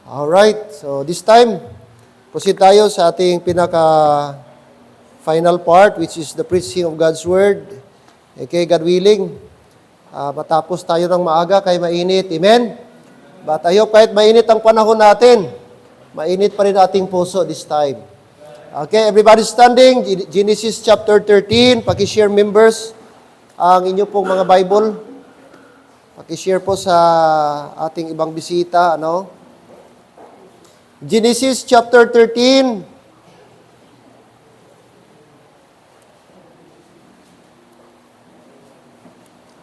Alright, so this time, proceed tayo sa ating pinaka-final part, which is the preaching of God's Word. Okay, God willing, matapos tayo ng maaga kay mainit. Amen? But I hope kahit mainit ang panahon natin, mainit pa rin ating puso this time. Okay, everybody standing, Genesis chapter 13, pakishare members ang inyo pong mga Bible. Pakishare po sa ating ibang bisita, ano? Genesis chapter 13.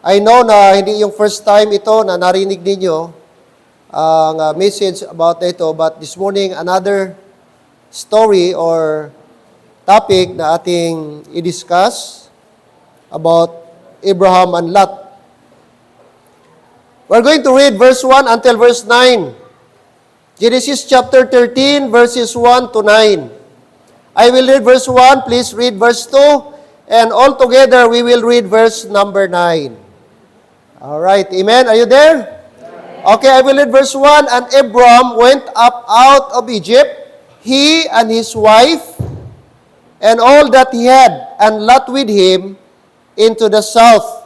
I know na hindi yung first time ito na narinig ninyo ang message about ito, but this morning another story or topic na ating i-discuss about Abraham and Lot. We're going to read verse 1 until verse 9. Genesis chapter 13, verses 1 to 9. I will read verse 1, please read verse 2, and all together we will read verse number 9. All right, amen? Are you there? Okay, I will read verse 1. And Abram went up out of Egypt, he and his wife, and all that he had, and Lot with him, into the south.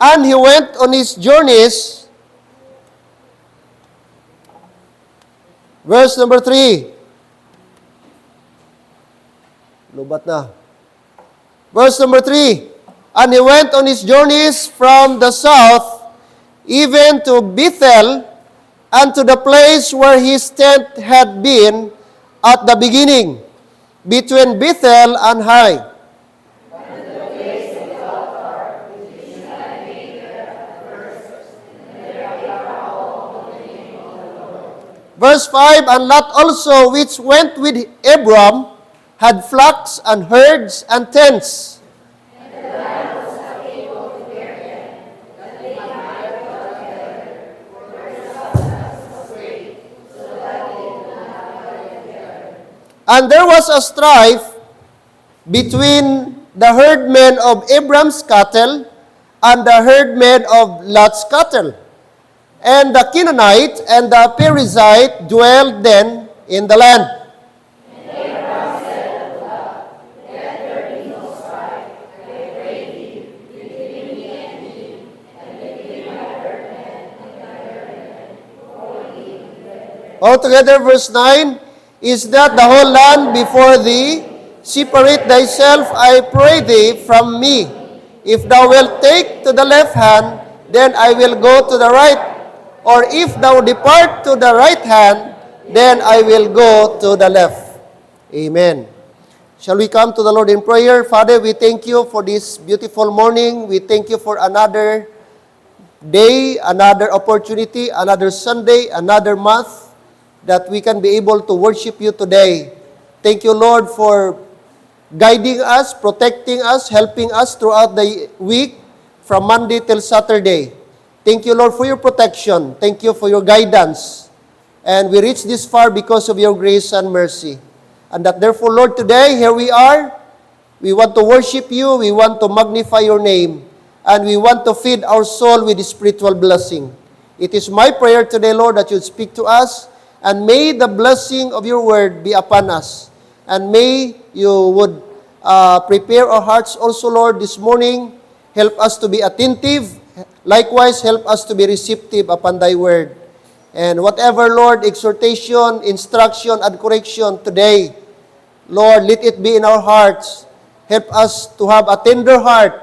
And he went on his journeys. Verse number 3. Lubat na. Verse number 3. And he went on his journeys from the south, even to Bethel, and to the place where his tent had been at the beginning, between Bethel and Hai. Verse 5, and Lot also, which went with Abram, had flocks and herds and tents. And the land was not able to bear them, that they might dwell together, for their substance was great, so that they could not dwell together. And there was a strife between the herdmen of Abram's cattle and the herdmen of Lot's cattle. And the Canaanite and the Perizzite dwelled then in the land. And Abraham said unto Lot, let there be no strife, I pray thee, between me and thee, and between my herdmen and thy herdmen, for thee and brethren. Altogether, verse 9, is that the whole land before thee? Separate thyself, I pray thee, from me. If thou wilt take to the left hand, then I will go to the right. Or if thou depart to the right hand, then I will go to the left. Amen. Shall we come to the Lord in prayer? Father, we thank you for this beautiful morning. We thank you for another day, another opportunity, another Sunday, another month that we can be able to worship you today. Thank you, Lord, for guiding us, protecting us, helping us throughout the week from Monday till Saturday. Thank you, Lord, for your protection. Thank you for your guidance. And we reach this far because of your grace and mercy. And that therefore, Lord, today, here we are. We want to worship you. We want to magnify your name. And we want to feed our soul with the spiritual blessing. It is my prayer today, Lord, that you speak to us. And may the blessing of your word be upon us. And may you would prepare our hearts also, Lord, this morning. Help us to be attentive. Likewise, help us to be receptive upon thy word. And whatever, Lord, exhortation, instruction, and correction today, Lord, let it be in our hearts. Help us to have a tender heart,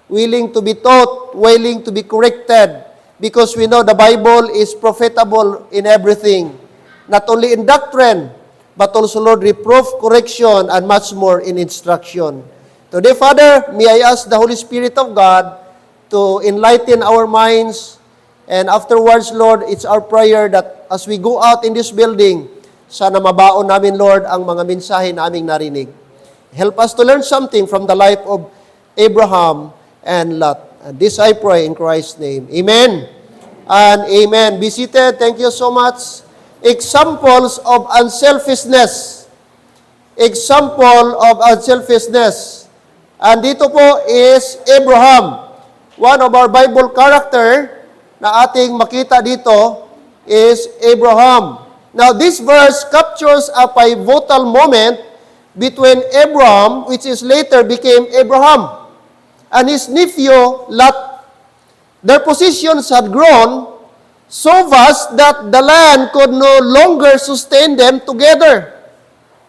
willing to be taught, willing to be corrected, because we know the Bible is profitable in everything, not only in doctrine, but also, Lord, reproof, correction, and much more in instruction. Today, Father, may I ask the Holy Spirit of God to enlighten our minds. And afterwards, Lord, it's our prayer that as we go out in this building, sana mabaon namin, Lord, ang mga mensahe na aming narinig. Help us to learn something from the life of Abraham and Lot. And this I pray in Christ's name. Amen and amen. Be seated. Thank you so much. Examples of unselfishness. Example of unselfishness. And dito po is Abraham. one of our Bible character na ating makita dito is Abraham. Now, this verse captures a pivotal moment between Abraham, which is later became Abraham, and his nephew Lot. Their positions had grown so vast that the land could no longer sustain them together.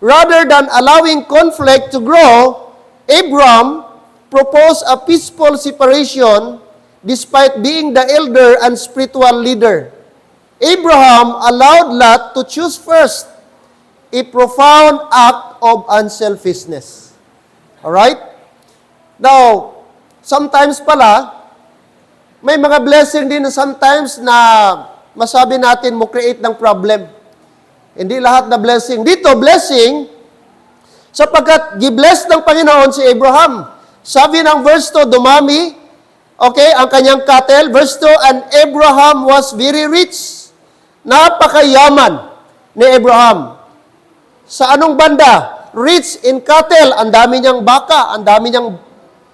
Rather than allowing conflict to grow, Abraham proposed a peaceful separation despite being the elder and spiritual leader. Abraham allowed Lot to choose first, a profound act of unselfishness. Alright? Now, sometimes pala, may mga blessing din na sometimes na masabi natin mo create ng problem. Hindi lahat na blessing. Dito, blessing, sapagkat gibless ng Panginoon si Abraham. Sabi ng verse 2, dumami, okay, ang kanyang cattle. Verse 2, and Abraham was very rich. Napakayaman ni Abraham. Sa anong banda? Rich in cattle. Ang dami niyang baka.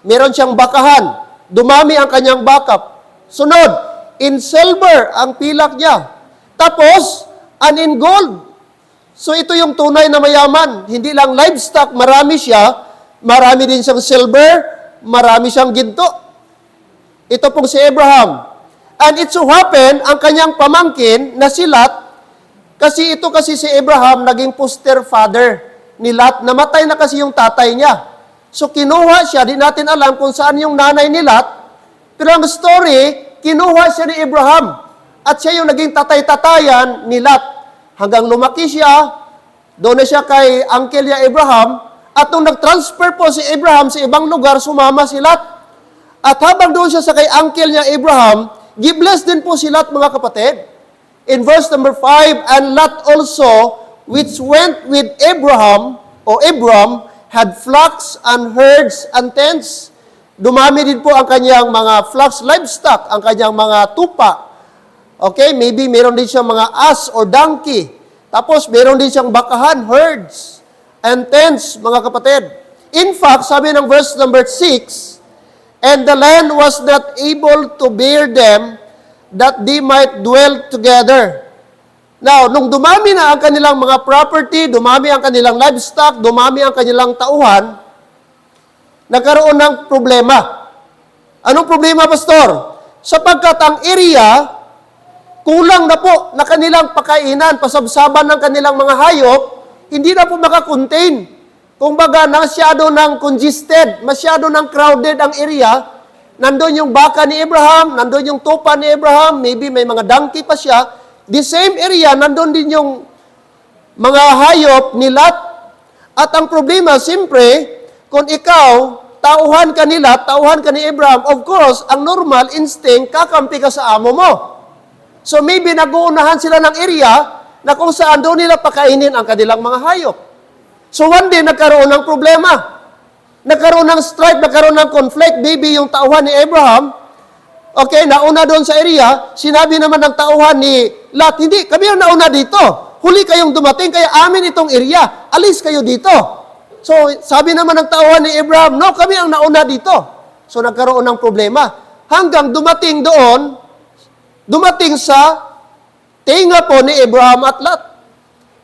Meron siyang bakahan. Dumami ang kanyang baka. Sunod, in silver ang pilak niya. Tapos, and in gold. So ito yung tunay na mayaman. Hindi lang livestock, marami siya. Marami din siyang silver, marami siyang ginto. Ito pong si Abraham. And it so happen, ang kanyang pamangkin na si Lot, kasi si Abraham naging foster father ni Lot. Namatay na kasi yung tatay niya. So kinuha siya, di natin alam kung saan yung nanay ni Lot. Pero ang story, kinuha siya ni Abraham. At siya yung naging tatay-tatayan ni Lot. Hanggang lumaki siya, doon na siya kay uncle niya Abraham. At nung nag-transfer po si Abraham sa ibang lugar, sumama si Lot. At habang doon siya sa kay uncle niya Abraham, gibless din po si Lot, mga kapatid. In verse number 5, and Lot also, which went with Abraham, o Abram, had flocks and herds and tents. Dumami din po ang kanyang mga flocks, livestock, ang kanyang mga tupa. Okay, maybe meron din siyang mga ass or donkey. Tapos meron din siyang bakahan, herds, and tents, mga kapatid. In fact, sabi ng verse number 6, and the land was not able to bear them, that they might dwell together. Now, nung dumami na ang kanilang mga property, dumami ang kanilang livestock, dumami ang kanilang tauhan, nagkaroon ng problema. Anong problema, Pastor? Sapagkat ang area, kulang na po na kanilang pakainan, pasabsaban ng kanilang mga hayop, hindi na po makakontain. Kung baga, masyado ng congested, masyado ng crowded ang area, nandun yung baka ni Abraham, nandun yung tupa ni Abraham, maybe may mga donkey pa siya, the same area, nandun din yung mga hayop ni Lot. At ang problema, siyempre, kung ikaw, tauhan ka ni Lot, tauhan ka ni Abraham, of course, ang normal instinct, kakampi ka sa amo mo. So maybe nag-uunahan sila ng area na kung saan doon nila pakainin ang kanilang mga hayop. So one day, nagkaroon ng problema. Nagkaroon ng strife, nagkaroon ng conflict. Maybe yung tauhan ni Abraham, okay, nauna doon sa area, sinabi naman ng tauhan ni Lot, hindi, kami ang nauna dito. Huli kayong dumating, kaya amin itong area. Alis kayo dito. So, sabi naman ng tauhan ni Abraham, no, kami ang nauna dito. So, nagkaroon ng problema. Hanggang dumating doon, dumating sa tinga po ni Abraham at Lot.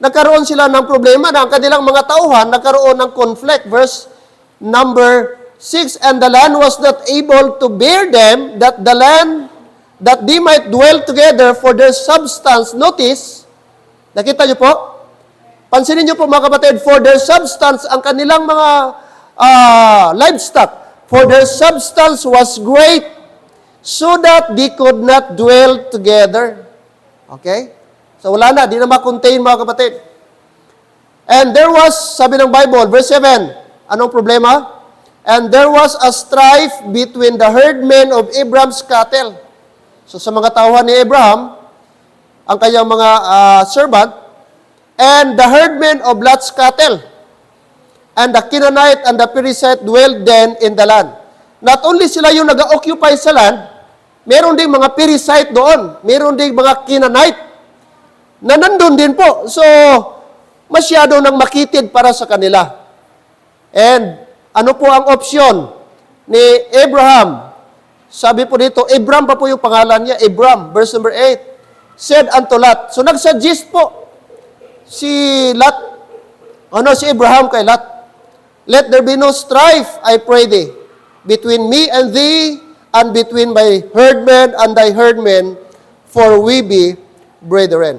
Nagkaroon sila ng problema na ang kanilang mga tauhan, nagkaroon ng conflict. Verse number 6, and the land was not able to bear them, that they might dwell together for their substance. Notice, nakita niyo po? Pansinin niyo po, mga kapatid, for their substance, ang kanilang mga livestock, for their substance was great, so that they could not dwell together. Okay? So wala na, di na ma-contain, mga kapatid. And there was, sabi ng Bible, verse 7, anong problema? And there was a strife between the herdmen of Abraham's cattle. So sa mga tauhan ni Abraham, ang kanyang mga servant, and the herdmen of Lot's cattle. And the Canaanite and the Perizzite dwelled then in the land. Not only sila yung nag-occupy sa land, meron ding mga Perizzite doon, meron ding mga Canaanite na nandun din po. So, masyado nang makitid para sa kanila. And ano po ang opsyon ni Abraham? Sabi po dito, Abram pa po yung pangalan niya, Abram, verse number 8, said unto Lot. So nagsuggest po si Lot, si Abraham kay Lot, let there be no strife, I pray thee, between me and thee, and between my herdmen and thy herdmen, for we be brethren.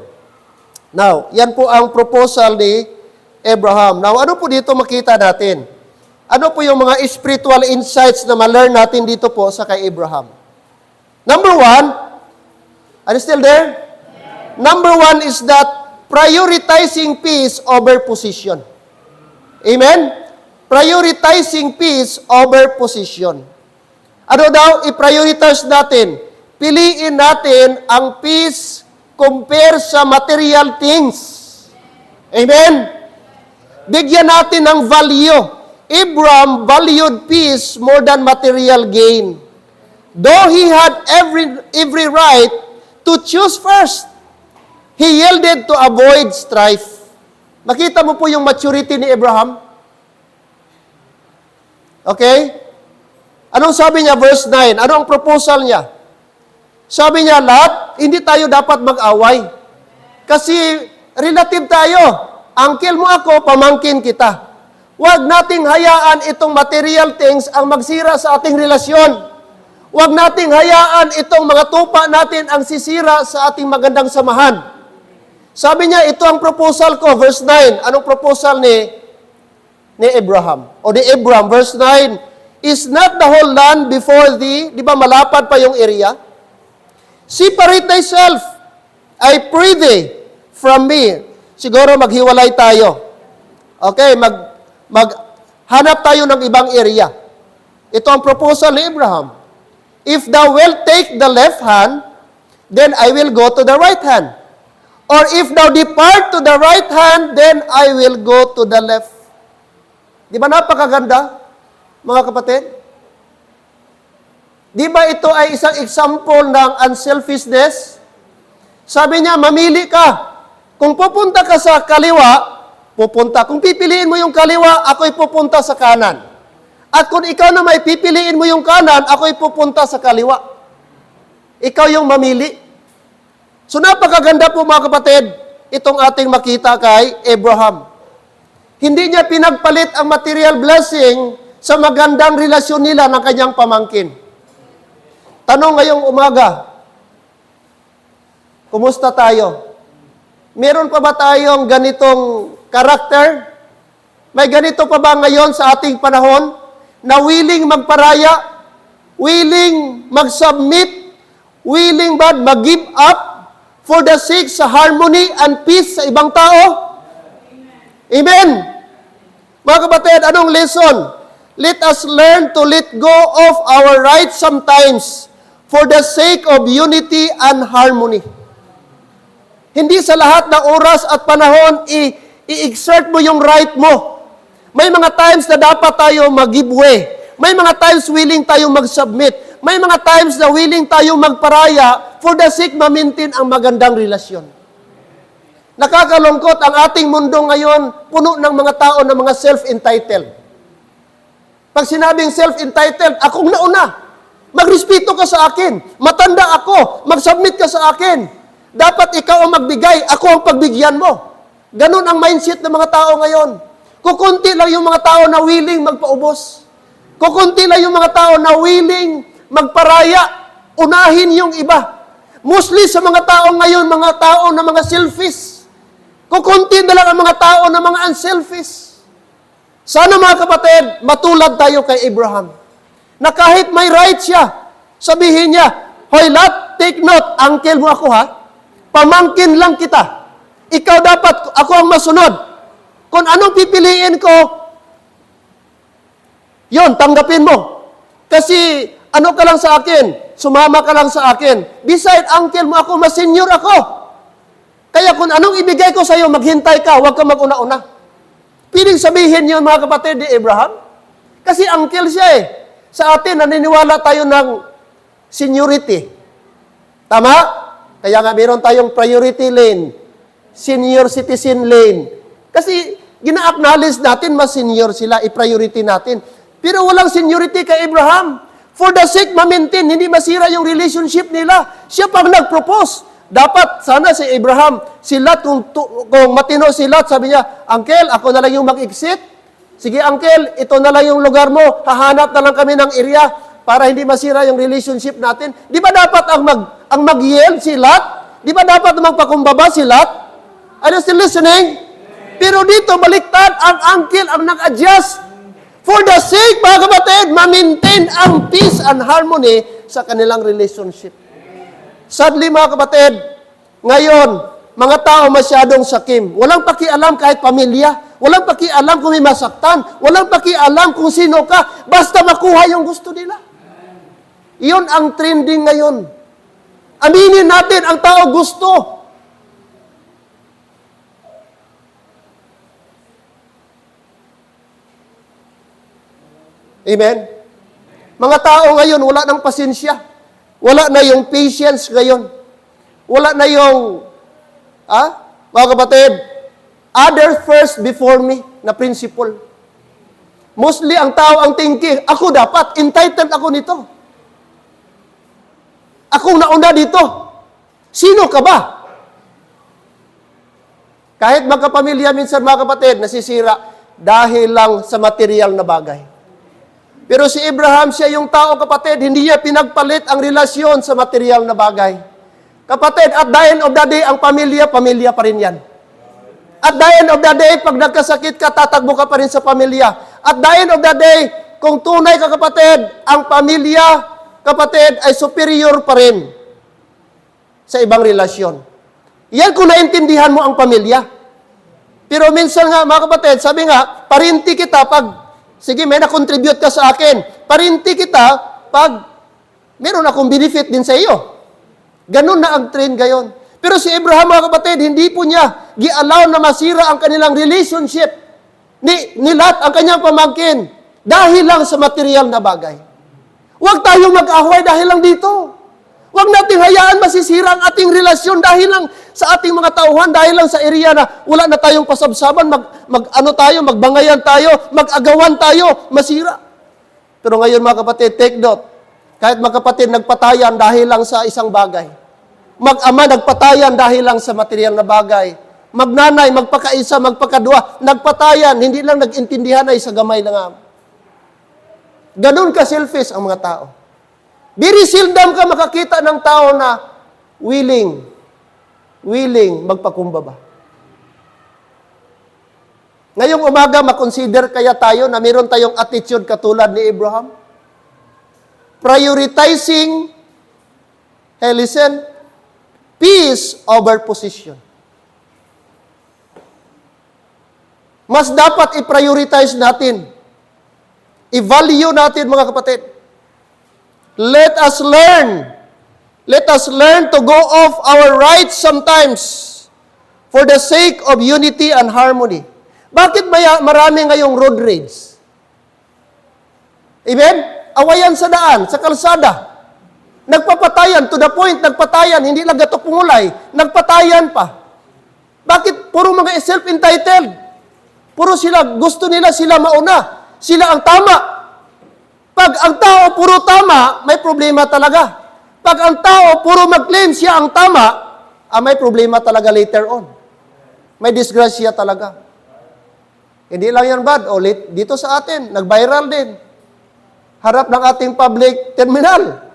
Now, yan po ang proposal ni Abraham. Now, ano po dito makita natin? Ano po yung mga spiritual insights na ma-learn natin dito po sa kay Abraham? Number one, are you still there? Number one is that prioritizing peace over position. Amen? Prioritizing peace over position. Ano daw i-prioritize natin? Piliin natin ang peace compare sa material things. Amen? Bigyan natin ng value. Abraham valued peace more than material gain. Though he had every right to choose first, he yielded to avoid strife. Makita mo po yung maturity ni Abraham? Okay? Anong sabi niya, verse 9? Ano ang proposal niya? Sabi niya, Lot, hindi tayo dapat mag-away. Kasi relative tayo. Uncle mo ako, pamangkin kita. Huwag nating hayaan itong material things ang magsira sa ating relasyon. Huwag nating hayaan itong mga tupa natin ang sisira sa ating magandang samahan. Sabi niya, ito ang proposal ko, verse 9. Anong proposal ni Abraham? O ni Abraham, verse 9, is not the whole land before thee? Di ba malapad pa yung area? Separate thyself, I pray thee, from me. Siguro maghiwalay tayo. Okay, maghanap tayo ng ibang area. Ito ang proposal ni Abraham. If thou wilt take the left hand, then I will go to the right hand. Or if thou depart to the right hand, then I will go to the left. Di ba napakaganda, mga kapatid? Di ba ito ay isang example ng unselfishness? Sabi niya, mamili ka. Kung pupunta ka sa kaliwa, pupunta. Kung pipiliin mo yung kaliwa, ako'y pupunta sa kanan. At kung ikaw na may pipiliin mo yung kanan, ako'y pupunta sa kaliwa. Ikaw yung mamili. So napakaganda po mga kapatid, itong ating makita kay Abraham. Hindi niya pinagpalit ang material blessing sa magandang relasyon nila ng kanyang pamangkin. Tanong ngayong umaga, kumusta tayo? Meron pa ba tayong ganitong karakter? May ganito pa ba ngayon sa ating panahon na willing magparaya, willing mag-submit, willing ba mag-give up for the sake sa harmony and peace sa ibang tao? Amen. Mga kapatid, anong lesson? Let us learn to let go of our rights sometimes for the sake of unity and harmony. Hindi sa lahat ng oras at panahon i-exert mo yung right mo. May mga times na dapat tayo mag-give way. May mga times willing tayo mag-submit. May mga times na willing tayo magparaya for the sake ma-maintain ang magandang relasyon. Nakakalungkot ang ating mundo ngayon, puno ng mga tao na mga self-entitled. Pag sinabing self-entitled, akong nauna. Magrespeto ka sa akin. Matanda ako. Mag-submit ka sa akin. Dapat ikaw ang magbigay, ako ang pagbigyan mo. Ganon ang mindset ng mga tao ngayon. Kukunti lang yung mga tao na willing magpaubos. Kukunti lang yung mga tao na willing magparaya. Unahin yung iba. Mostly sa mga tao ngayon, mga tao na mga selfish. Kukunti na lang ang mga tao na mga unselfish. Sana mga kapatid, matulad tayo kay Abraham. Na kahit may right siya, sabihin niya, Hoy Lot, take note, uncle mo ako ha. Pamangkin lang kita. Ikaw dapat, ako ang masunod. Kung anong pipiliin ko, yon tanggapin mo. Kasi, ano ka lang sa akin? Sumama ka lang sa akin. Beside, uncle mo ako, mas senior ako. Kaya kung anong ibigay ko sa iyo, maghintay ka, huwag ka mag-una-una. Piling sabihin yun, mga kapatid ni Abraham. Kasi uncle siya eh. Sa atin, naniniwala tayo ng seniority. Tama? Kaya nga meron tayong priority lane, senior citizen lane. Kasi gina-acknowledge natin mas senior sila, i-priority natin. Pero walang seniority kay Abraham. For the sake ma-maintain, hindi masira yung relationship nila. Siya pang nag-propose. Dapat, sana si Abraham, si Lot, kung matino si Lot, sabi niya, Uncle, ako na lang yung mag-exit. Sige, Uncle, ito na lang yung lugar mo. Hahanap na lang kami ng area para hindi masira yung relationship natin. Di ba dapat ang mag-yield si Lot? Di ba dapat magpakumbaba si Lot? Are you still listening? Pero dito, baliktad, ang uncle ang nag-adjust. For the sake, mga kapatid, ma-maintain ang peace and harmony sa kanilang relationship. Sadly, mga kapatid, ngayon, mga tao masyadong sakim. Walang pakialam kahit pamilya. Walang pakialam kung may masaktan. Walang pakialam kung sino ka. Basta makuha yung gusto nila. Iyon ang trending ngayon. Aminin natin, ang tao gusto. Amen? Mga tao ngayon, wala ng pasensya. Wala na yung patience ngayon. Wala na yung, mga kapatid, other first before me na principle. Mostly, ang tao ang thinking, ako dapat, entitled ako nito. Akong nauna dito. Sino ka ba? Kahit magkapamilya minsan, mga kapatid, nasisira dahil lang sa material na bagay. Pero si Abraham, siya yung tao, kapatid, hindi niya pinagpalit ang relasyon sa material na bagay. Kapatid, at the end of the day, ang pamilya, pamilya pa rin yan. At the end of the day, pag nagkasakit ka, tatagbo ka pa rin sa pamilya. At the end of the day, kung tunay ka, kapatid, ang pamilya, kapatid, ay superior pa rin sa ibang relasyon. Yan kung naintindihan mo ang pamilya. Pero minsan nga, mga kapatid, sabi nga, parinti kita pag sige, may na-contribute ka sa akin. Parinti kita pag meron akong benefit din sa iyo. Ganun na ang trend gayon. Pero si Abraham, mga kapatid, hindi po niya gi-allow na masira ang kanilang relationship ni Lot, ang kanyang pamangkin, dahil lang sa material na bagay. Huwag tayong mag-away dahil lang dito. Huwag nating hayaan masisira ang ating relasyon dahil lang sa ating mga tauhan, dahil lang sa area na wala na tayong pasabsaban, magbangayan tayo, mag-agawan tayo, masira. Pero ngayon, mga kapatid, take note. Kahit mga kapatid, nagpatayan dahil lang sa isang bagay. Mag-ama, nagpatayan dahil lang sa material na bagay. Magnanay, magpakaisa, magpakadua, nagpatayan, hindi lang nag-intindihan ay sa gamay na nga. Ganun ka-selfish ang mga tao. Very seldom ka makakita ng tao na willing magpakumbaba. Ngayong umaga, makonsider kaya tayo na meron tayong attitude katulad ni Abraham? Prioritizing, listen, peace over position. Mas dapat i-prioritize natin. I-value natin, mga kapatid. Let us learn to go off our rights sometimes for the sake of unity and harmony. Bakit marami ngayong road rage? Amen? Awayan sa daan, sa kalsada. Nagpapatayan, to the point, nagpatayan, hindi lang gato pungulay, nagpatayan pa. Bakit? Puro mga self-entitled. Puro sila, gusto nila sila mauna. Sila ang tama. Pag ang tao puro tama, may problema talaga. Pag ang tao puro mag-claim siya ang tama, may problema talaga later on. May disgrasya talaga. Hindi lang yan bad. Dito sa atin, nag-viral din. Harap ng ating public terminal.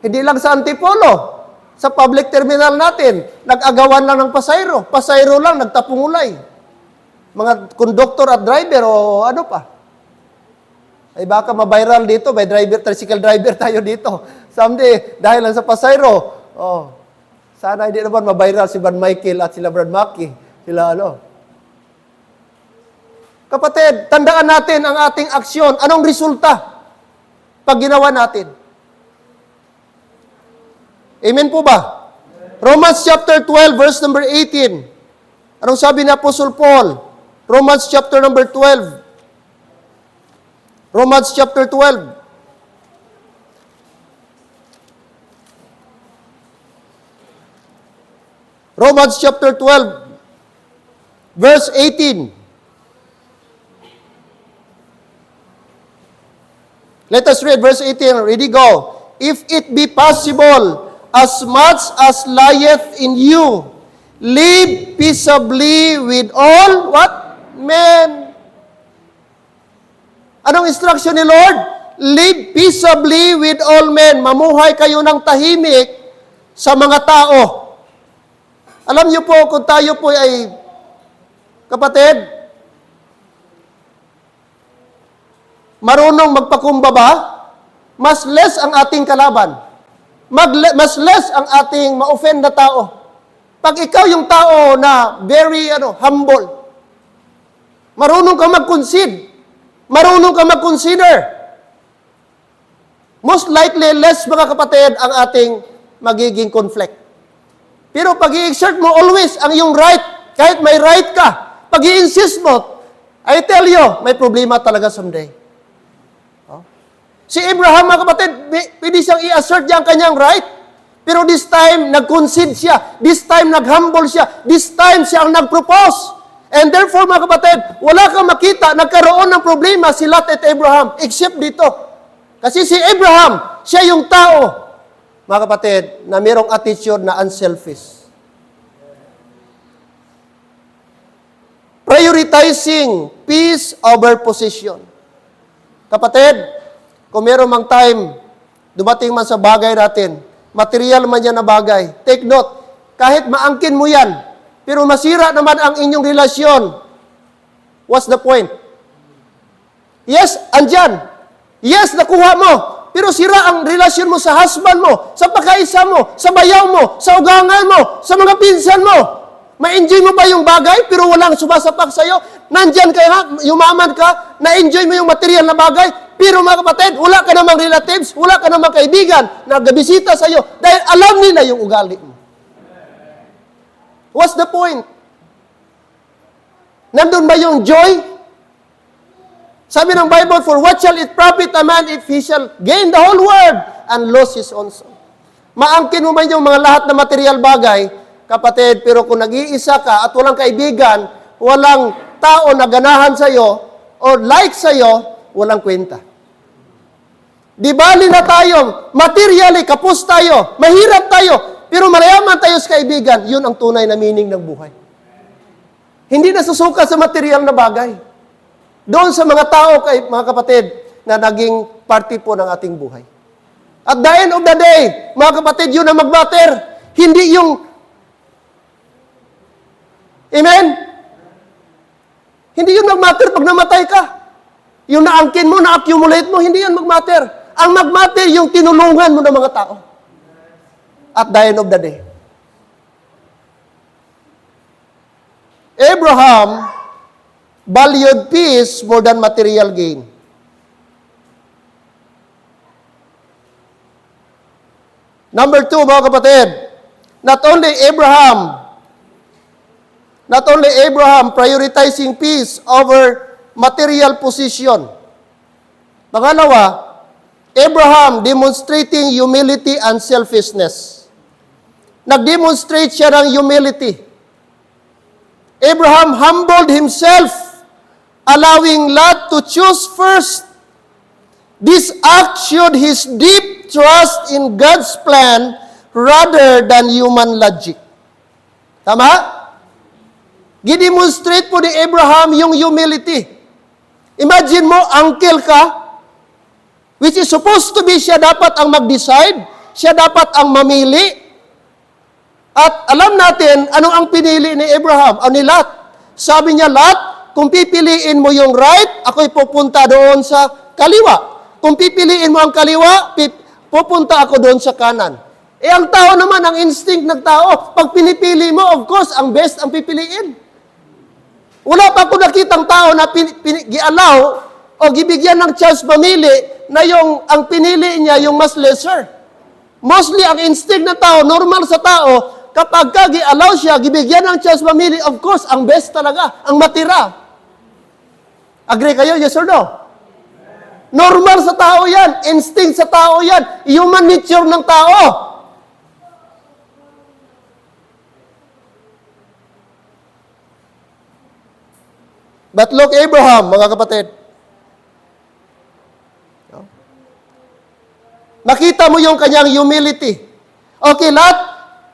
Hindi lang sa Antipolo. Sa public terminal natin, nag-agawan lang ng pasayro. Pasayro lang, nagtapungulay. Mga konduktor at driver o ano pa. Ay baka ma-viral dito, may tricycle driver tayo dito. Someday, dahil lang sa pasayro, sana hindi naman ma-viral si Brad Michael at sila Brad Maki. Sila Kapatid, tandaan natin ang ating aksyon. Anong resulta pag ginawa natin? Amen po ba? Romans chapter 12, verse number 18. Anong sabi ni Apostle Paul? Romans chapter number 12. Romans chapter 12. Romans chapter 12, verse 18. Let us read verse 18. Ready, go. If it be possible, as much as lieth in you, live peaceably with all, what? Men. Anong instruction ni Lord? Live peaceably with all men. Mamuhay kayo ng tahimik sa mga tao. Alam niyo po, kung tayo po ay, kapatid, marunong magpakumbaba, mas less ang ating kalaban. Mas less ang ating ma-offend na tao. Pag ikaw yung tao na very humble, marunong ka mag-concede, marunong ka mag-consider, most likely less, mga kapatid, ang ating magiging conflict. Pero pag i-exert mo always ang iyong right, kahit may right ka, pag i-insist mo, I tell you, may problema talaga someday. Si Abraham, mga kapatid, pwede siyang i-assert niya ang kanyang right. Pero this time, nag-concede siya. This time, nag-humble siya. This time, siya ang nag-propose. And therefore, mga kapatid, wala kang makita, nagkaroon ng problema si Lot at Abraham, except dito. Kasi si Abraham, siya yung tao, mga kapatid, na mayroong attitude na unselfish. Prioritizing peace over possession. Kapatid, kung meron mang time, dumating man sa bagay natin, material man yan na bagay, take note, kahit maangkin mo yan, pero masira naman ang inyong relasyon, what's the point? Yes, andyan. Yes, nakuha mo. Pero sira ang relasyon mo sa husband mo, sa pagkaisa mo, sa bayaw mo, sa ugangan mo, sa mga pinsan mo. Ma-enjoy mo ba yung bagay, pero walang sumasapak sa'yo? Nandyan ka nga, yumaman ka, na-enjoy mo yung material na bagay, pero mga kapatid, wala ka namang relatives, wala ka namang kaibigan na nagabisita sa'yo dahil alam nila yung ugali mo. What's the point? Nandun ba yung joy? Sabi ng Bible, for what shall it profit a man if he shall gain the whole world and lose his own soul? Maangkin mo ba yung mga lahat na material bagay, kapatid, pero kung nag-iisa ka at walang kaibigan, walang tao na ganahan sa'yo o like sa'yo, walang kwenta. Di bali na tayo, materially, kapos tayo, mahirap tayo, pero mayaman tayo sa kaibigan, yun ang tunay na meaning ng buhay. Hindi nasusuka sa material na bagay. Doon sa mga tao, mga kapatid, na naging party po ng ating buhay. At the end of the day, mga kapatid, yun ang mag-matter. Hindi yung, amen? Hindi yun mag-matter pag namatay ka. Yung naangkin mo, na-accumulate mo, hindi yan mag-matter. Ang mag-matter yung tinulungan mo ng mga tao. At the end of the day. Abraham valued peace more than material gain. Number 2, mga kapatid, not only Abraham prioritizing peace over material possession. Pangalawa, Abraham demonstrating humility and selfishness. Nag-demonstrate siya ng humility. Abraham humbled himself, allowing Lot to choose first. This act showed his deep trust in God's plan rather than human logic. Tama? Gidemonstrate po ni Abraham yung humility. Imagine mo, uncle ka, which is supposed to be siya dapat ang mag-decide, siya dapat ang mamili. At alam natin, ano ang pinili ni Abraham, o ni Lot. Sabi niya, Lot, kung pipiliin mo yung right, ako'y pupunta doon sa kaliwa. Kung pipiliin mo ang kaliwa, pupunta ako doon sa kanan. Eh, ang tao naman, ang instinct ng tao, pag pinipili mo, of course, ang best ang pipiliin. Wala pa ako nakitang tao na gi-allow o gibigyan ng chance mamili na ang pinili niya yung mas lesser. Mostly, ang instinct ng tao, normal sa tao, kapag gi-allow siya, gibigyan ng chance mamili, of course, ang best talaga, ang matira. Agree kayo? Yes or no? Normal sa tao yan. Instinct sa tao yan. Human nature ng tao. But look, Abraham, mga kapatid. Makita mo yung kanyang humility. Okay, Lot,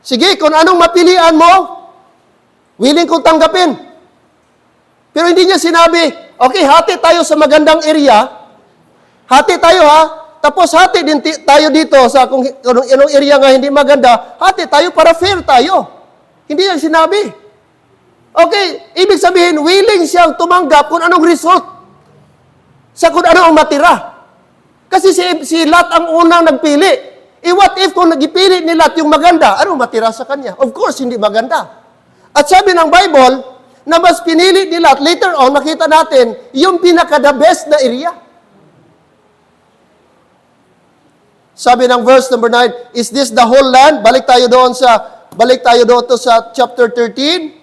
sige, kung anong mapilian mo, willing kong tanggapin. Pero hindi niya sinabi, okay, hati tayo sa magandang area, hati tayo ha, tapos hati din tayo dito sa kung anong area nga hindi maganda, hati tayo para fair tayo. Hindi niya sinabi. Okay, ibig sabihin, willing siyang tumanggap kung anong result sa kung ano ang matira. Kasi si Lot ang unang nagpili. What if kung nagipili ni Lot yung maganda, ano matira sa kanya? Of course, hindi maganda. At sabi ng Bible, na mas pinili ni Lot, later on, nakita natin, yung pinaka-the best na area. Sabi ng verse number 9, is this the whole land? Balik tayo doon sa chapter 13.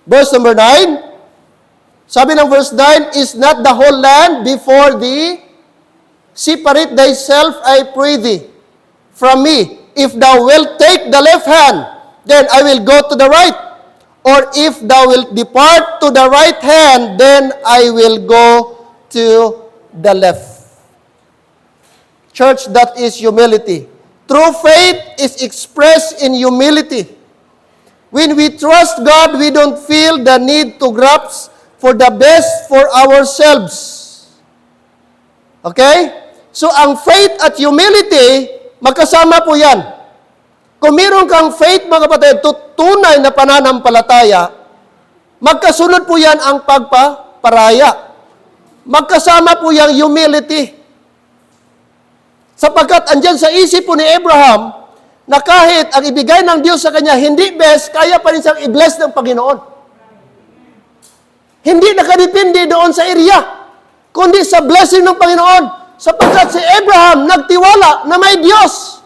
Verse number 9. Sabi ng verse 9, is not the whole land before thee? Separate thyself, I pray thee, from me. If thou wilt take the left hand, then I will go to the right. Or if thou wilt depart to the right hand, then I will go to the left. Church, that is humility. True faith is expressed in humility. When we trust God, we don't feel the need to grasp for the best for ourselves. Okay? So, ang faith at humility, magkasama po yan. Kung meron kang faith, mga kapatid, tunay na pananampalataya, magkasunod po yan ang pagpaparaya. Magkasama po yung humility. Sapagkat andyan sa isip po ni Abraham, na kahit ang ibigay ng Diyos sa kanya hindi best, kaya pa rin siyang i-bless ng Panginoon. Hindi nakadepende doon sa area, kundi sa blessing ng Panginoon. Sapagkat si Abraham nagtiwala na may Diyos,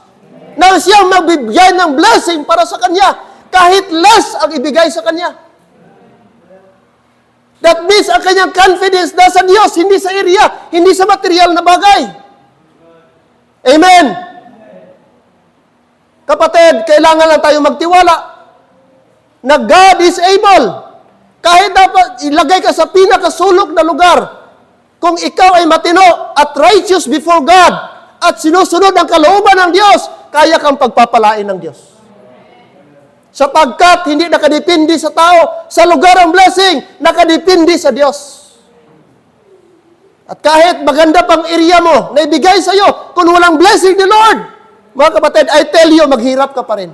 na siyang magbibigay ng blessing para sa kanya, kahit less ang ibigay sa kanya. That means ang kanyang confidence nasa Diyos, hindi sa area, hindi sa material na bagay. Amen. Kapatid, kailangan lang tayo magtiwala na God is able. Kahit dapat ilagay ka sa pinakasulok na lugar, kung ikaw ay matino at righteous before God at sinusunod ang kalooban ng Diyos, kaya kang pagpapalain ng Diyos. Sapagkat hindi nakadepende sa tao, sa lugar ang blessing, nakadepende sa Diyos. At kahit maganda pang area mo na ibigay sa iyo, kung walang blessing ni Lord, mga kapatid, I tell you, maghirap ka pa rin.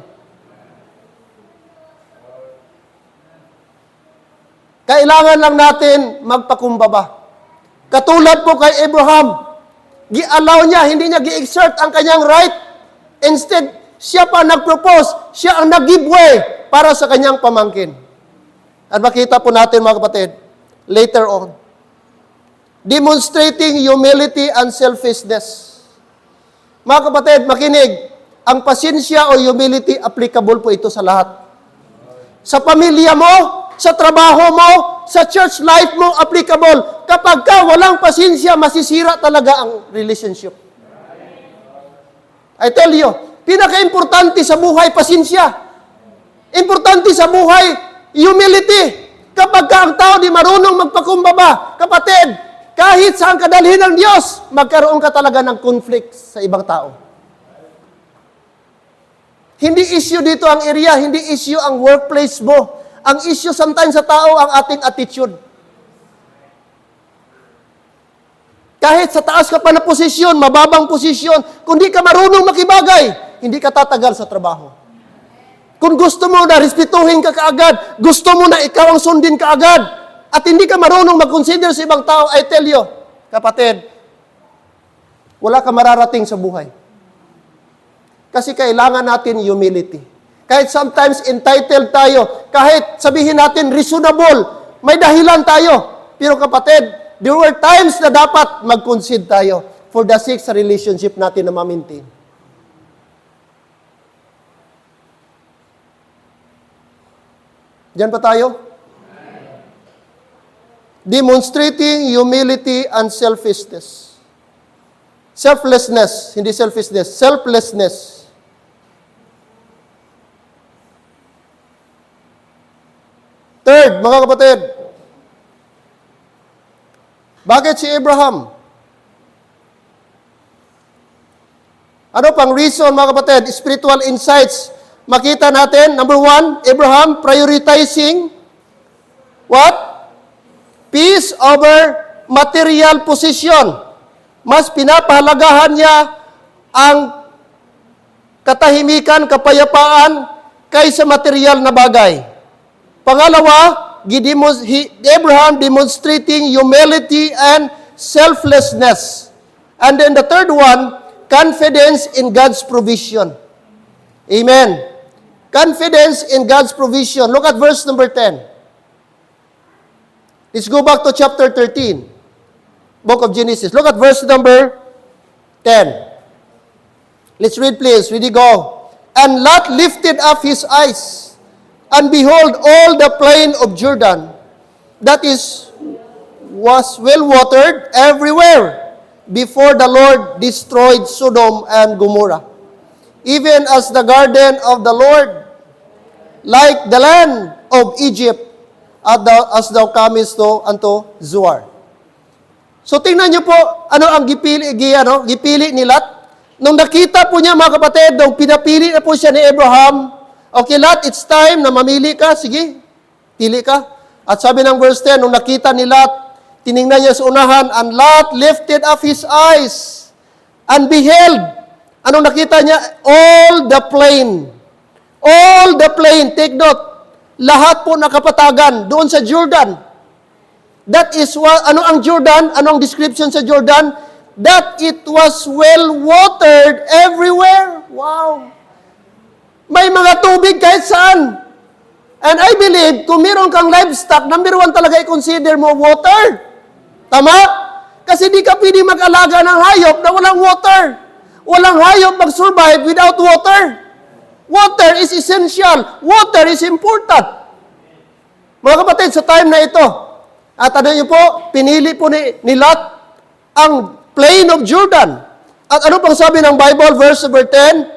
Kailangan lang natin magpakumbaba. Katulad po kay Abraham, gi-allow niya, hindi niya gi-exert ang kanyang right. Instead, siya pa nag-propose, siya ang nag-give way para sa kanyang pamangkin. At makita po natin, mga kapatid, later on, demonstrating humility and selfishness. Mga kapatid, makinig, ang pasensya o humility, applicable po ito sa lahat. Sa pamilya mo, sa trabaho mo, sa church life mo, applicable. Kapag ka walang pasensya, masisira talaga ang relationship. I tell you, pinaka-importante sa buhay, pasensya. Importante sa buhay, humility. Kapag ka ang tao di marunong magpakumbaba, kapatid, kahit saan kadalhin ng Diyos, magkaroon ka talaga ng conflict sa ibang tao. Hindi issue dito ang area, hindi issue ang workplace mo. Ang issue sometimes sa tao, ang ating attitude. Kahit sa taas ka pa na posisyon, mababang posisyon, kung di ka marunong makibagay, hindi ka tatagal sa trabaho. Kung gusto mo na respetuhin ka kaagad, gusto mo na ikaw ang sundin kaagad, at hindi ka marunong mag-consider sa ibang tao, I tell you, kapatid, wala ka mararating sa buhay. Kasi kailangan natin humility. Kahit sometimes entitled tayo, kahit sabihin natin reasonable, may dahilan tayo. Pero kapatid, there were times na dapat mag-concede tayo for the sake sa relationship natin na ma-maintain. Diyan pa tayo? Demonstrating humility and selfishness. Selflessness, hindi selfishness, selflessness. Third, mga kapatid, bakit si Abraham? Ano pang reason, mga kapatid? Spiritual insights. Makita natin, number 1, Abraham prioritizing what? Peace over material possession. Mas pinapahalagahan niya ang katahimikan, kapayapaan, kaysa material na bagay. Pangalawa, Abraham demonstrating humility and selflessness. And then the third one, confidence in God's provision. Amen. Confidence in God's provision. Look at verse number 10. Let's go back to chapter 13. Book of Genesis. Look at verse number 10. Let's read, please. Ready, go. And Lot lifted up his eyes, and behold, all the plain of Jordan, was well watered everywhere, before the Lord destroyed Sodom and Gomorrah. Even as the garden of the Lord, like the land of Egypt, as thou comest unto Zoar. So tingnan niyo po, ano ang gipili ni Lot. Nung nakita po niya, mga kapatid, nung pinapili na po siya ni Abraham, okay, Lot, it's time na mamili ka. Sige, pili ka. At sabi ng verse 10, nung nakita ni Lot, tiningnan niya sa unahan, and Lot lifted up his eyes and beheld. Anong nakita niya? All the plain. All the plain. Take note. Lahat po nakapatagan doon sa Jordan. That is what, ano ang Jordan? Anong description sa Jordan? That it was well watered everywhere. Wow. May mga tubig kahit saan. And I believe, kung meron kang livestock, number 1 talaga i-consider mo water. Tama? Kasi di ka pwede mag-alaga ng hayop na walang water. Walang hayop mag-survive without water. Water is essential. Water is important. Mga kapatid, sa time na ito, at ano niyo po, pinili po ni Lot ang plain of Jordan. At ano pang sabi ng Bible, verse number 10?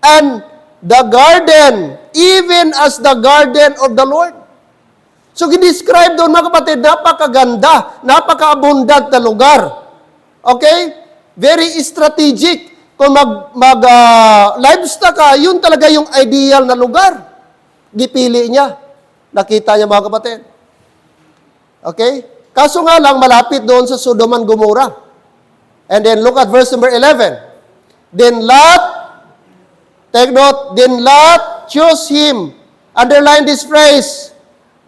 And the garden, even as the garden of the Lord. So, gidescribe doon, mga kapatid, napakaganda, napaka-abundant na lugar. Okay? Very strategic. Kung livestock ka, yun talaga yung ideal na lugar. Gipili niya. Nakita niya, mga kapatid. Okay? Kaso nga lang, malapit doon sa Sodom and Gomorrah. And then, look at verse number 11. Then Lot, take note, then Lot chose him. Underline this phrase.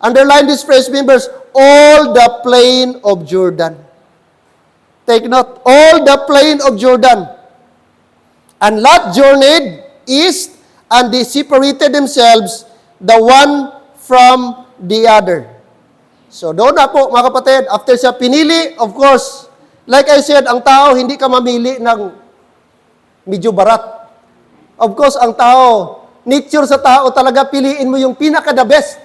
Underline this phrase, members. All the plain of Jordan. Take note. All the plain of Jordan. And Lot journeyed east, and they separated themselves, the one from the other. So, doon na po, mga kapatid, after siya pinili, of course, like I said, ang tao, hindi ka mamili ng medyo barat. Of course, ang tao, nature sa tao, talaga piliin mo yung pinaka-the best.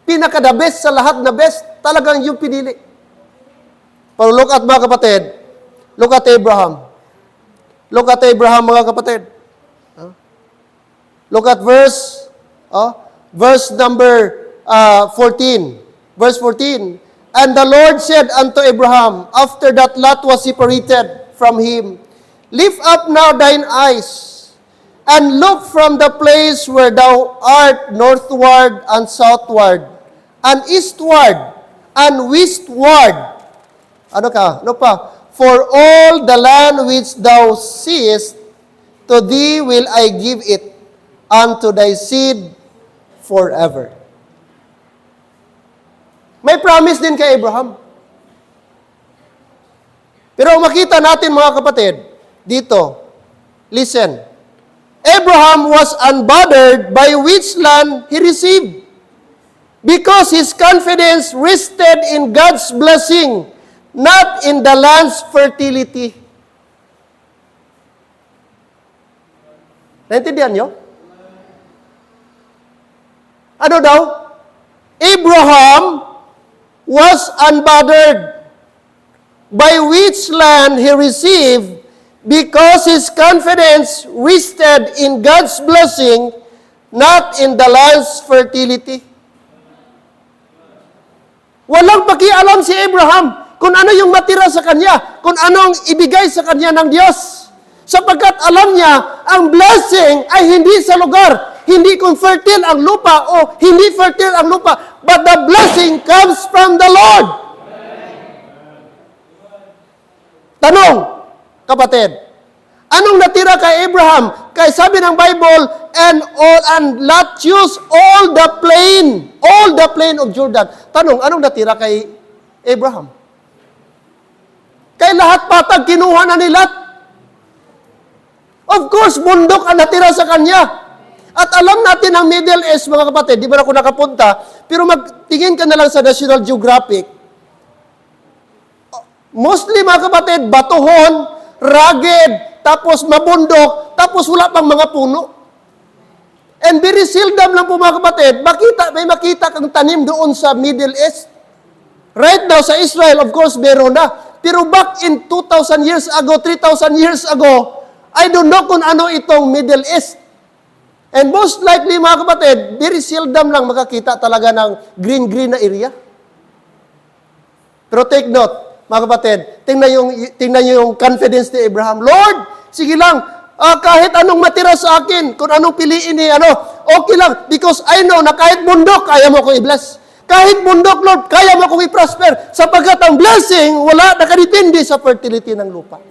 Pinaka-the best sa lahat na best, talagang yung pinili. Pero look at, mga kapatid, look at Abraham. Look at Abraham, mga kapatid. Look at verse number 14. Verse 14. And the Lord said unto Abraham, after that Lot was separated from him, lift up now thine eyes, and look from the place where thou art northward and southward, and eastward and westward. Ano pa? For all the land which thou seest, to thee will I give it, unto thy seed forever. May promise din kay Abraham. Pero makita natin, mga kapatid, dito, listen. Abraham was unbothered by which land he received, because his confidence rested in God's blessing, not in the land's fertility. Naintindihan nyo? Ano daw? Abraham was unbothered by which land he received, because his confidence rested in God's blessing, not in the land's fertility. Walang pakialam si Abraham kung ano yung matira sa kanya, kung anong ibigay sa kanya ng Diyos. Sapagkat alam niya, ang blessing ay hindi sa lugar, hindi kung fertile ang lupa o hindi fertile ang lupa, but the blessing comes from the Lord. Tanong, kapatid, anong natira kay Abraham? Kaya sabi ng Bible, and Lot chose all the plain of Jordan. Tanong, anong natira kay Abraham? Kaya lahat patag kinuha na ni Lot. Of course, bundok ang natira sa kanya. At alam natin ang Middle East, mga kapatid, di ba ako nakapunta, pero magtingin ka na lang sa National Geographic. Mostly, mga kapatid, batuhon, rugged, tapos mabundok, tapos wala pang mga puno. And very seldom lang po, mga kapatid, may makita kang tanim doon sa Middle East. Right now, sa Israel, of course, meron na. Pero back in 2,000 years ago, 3,000 years ago, I don't know kung ano itong Middle East. And most likely, mga kapatid, very seldom lang makakita talaga ng green-green na area. Pero take note, mga kapatid, tingnan niyo yung confidence ni Abraham. Lord, sige lang, kahit anong matira sa akin, kung anong piliin okay lang. Because I know na kahit bundok, kaya mo ko i-bless. Kahit bundok, Lord, kaya mo ko i-prosper. Sapagkat ang blessing, wala nakadepende sa fertility ng lupa.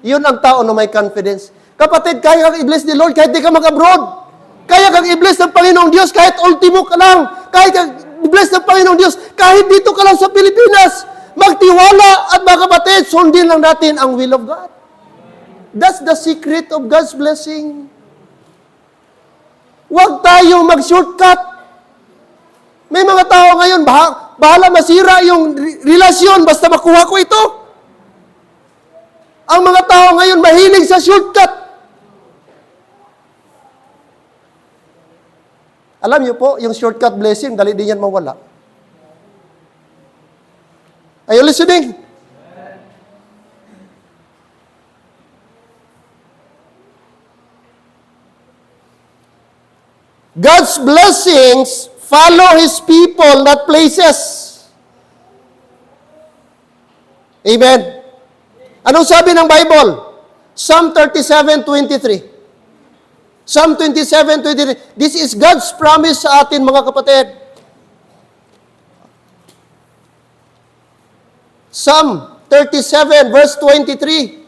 Yun ang tao na may confidence. Kapatid, kaya kang i-bless ni Lord kahit di ka mag-abroad. Kaya kang i-bless ng Panginoong Diyos kahit ultimo ka lang. Kaya kang i-bless ng Panginoong Diyos kahit dito ka lang sa Pilipinas. Magtiwala at mga kapatid, sundin lang natin ang will of God. That's the secret of God's blessing. Huwag tayo mag-shortcut. May mga tao ngayon, bahala masira yung relasyon basta makuha ko ito. Ang mga tao ngayon mahilig sa shortcut. Alam niyo po, yung shortcut blessing, dali din yan mawala. Are you listening? God's blessings follow His people, not places. Amen. Anong sabi ng Bible? Psalm 37:23. Psalm 27:23. This is God's promise sa atin, mga kapatid. Psalm 37 verse 23.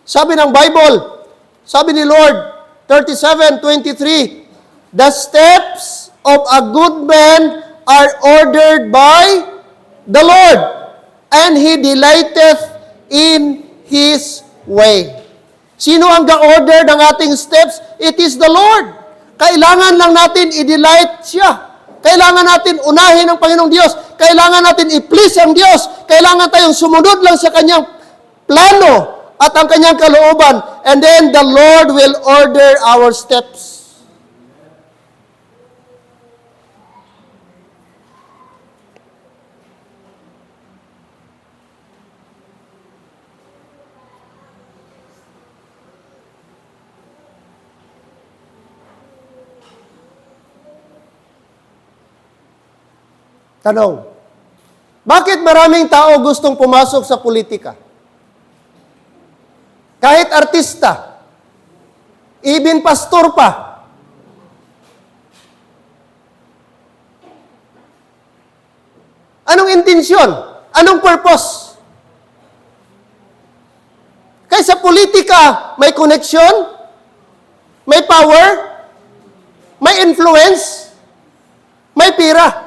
Sabi ng Bible, sabi ni Lord, 37:23, the steps of a good man are ordered by the Lord, and He delighteth in His way. Sino ang ga-order ng ating steps? It is the Lord. Kailangan lang natin i-delight siya. Kailangan natin unahin ang Panginoong Diyos. Kailangan natin i-please ang Diyos. Kailangan tayong sumunod lang sa Kanyang plano at ang Kanyang kalooban. And then the Lord will order our steps. Tanong, bakit maraming tao gustong pumasok sa politika? Kahit artista, even pastor pa. Anong intensyon? Anong purpose? Kaya sa politika, may connection, may power, may influence, may pira.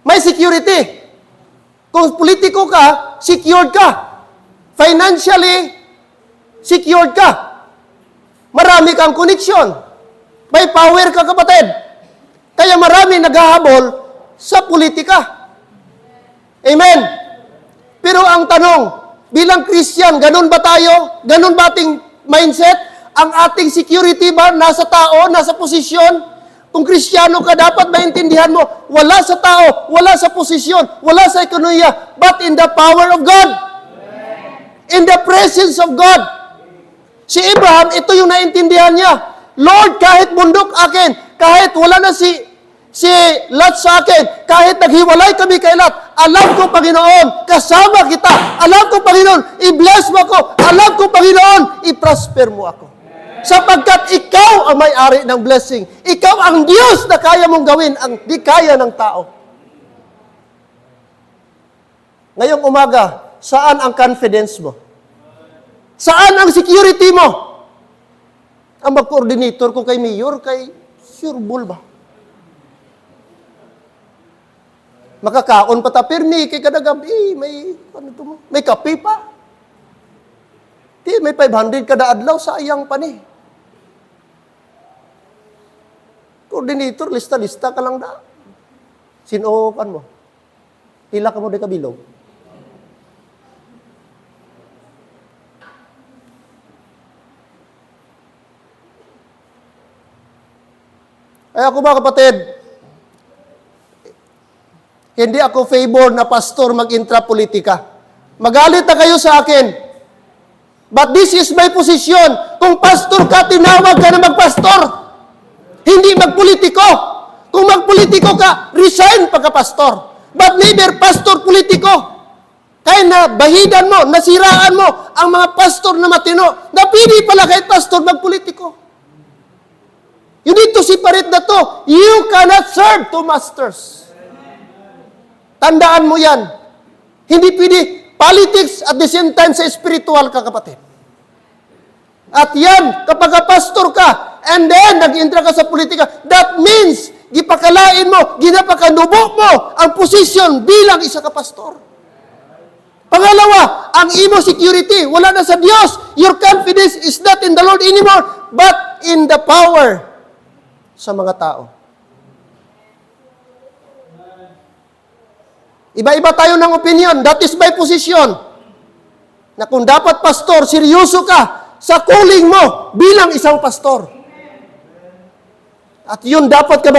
May security. Kung politiko ka, secured ka. Financially, secured ka. Marami kang connection. May power ka, kapatid. Kaya marami naghahabol sa politika. Amen. Pero ang tanong, bilang Christian, ganun ba tayo? Ganun ba ating mindset? Ang ating security ba nasa tao, nasa posisyon? Kung Kristiyano ka, dapat maintindihan mo, wala sa tao, wala sa posisyon, wala sa ekonomiya, but in the power of God. In the presence of God. Si Abraham, ito yung naintindihan niya. Lord, kahit bundok akin, kahit wala na si Si Lot sa akin, kahit naghiwalay kami kay Lot, alam ko, Panginoon, kasama kita. Alam ko, Panginoon, i-bless mo ako. Alam ko, Panginoon, i-prosper mo ako. Sapagkat ikaw ang may-ari ng blessing. Ikaw ang Diyos na kaya mong gawin ang di kaya ng tao. Ngayong umaga, saan ang confidence mo? Saan ang security mo? Ang mag-coordinator ko kay Mayor, kay Sir Bull ba? Makakaon pa ta, pirmi, kay kada gabi, may, ano to mo? May kape pa. Di, may 500 kada adlaw, sayang pa ni. Coordinator, lista-lista ka lang da. Sino, kan mo? Pila ka mo di kabilog. Ay ako mga kapatid, hindi ako favor na pastor mag-intrapolitika. Magalit na kayo sa akin. But this is my position. Kung pastor ka, tinawag ka na magpastor. Hindi magpolitiko. Kung magpolitiko ka, resign pagka-pastor. But neither pastor politiko. Kaya na bahidan mo, nasiraan mo ang mga pastor na matino. Napili pala kahit pastor magpolitiko. You need to separate the two. You cannot serve two masters. Tandaan mo yan. Hindi pwede politics at the same time sa spiritual ka, kapatid. At yan, kapag pastor ka, and then nag-intra ka sa politika, that means, gipakalain mo, ginapakanubo mo ang posisyon bilang isa ka pastor. Pangalawa, ang imo security, wala na sa Diyos. Your confidence is not in the Lord anymore, but in the power sa mga tao. Iba-iba tayo ng opinion. That is my position. Na kung dapat pastor, seryoso ka sa calling mo bilang isang pastor. At yun dapat ka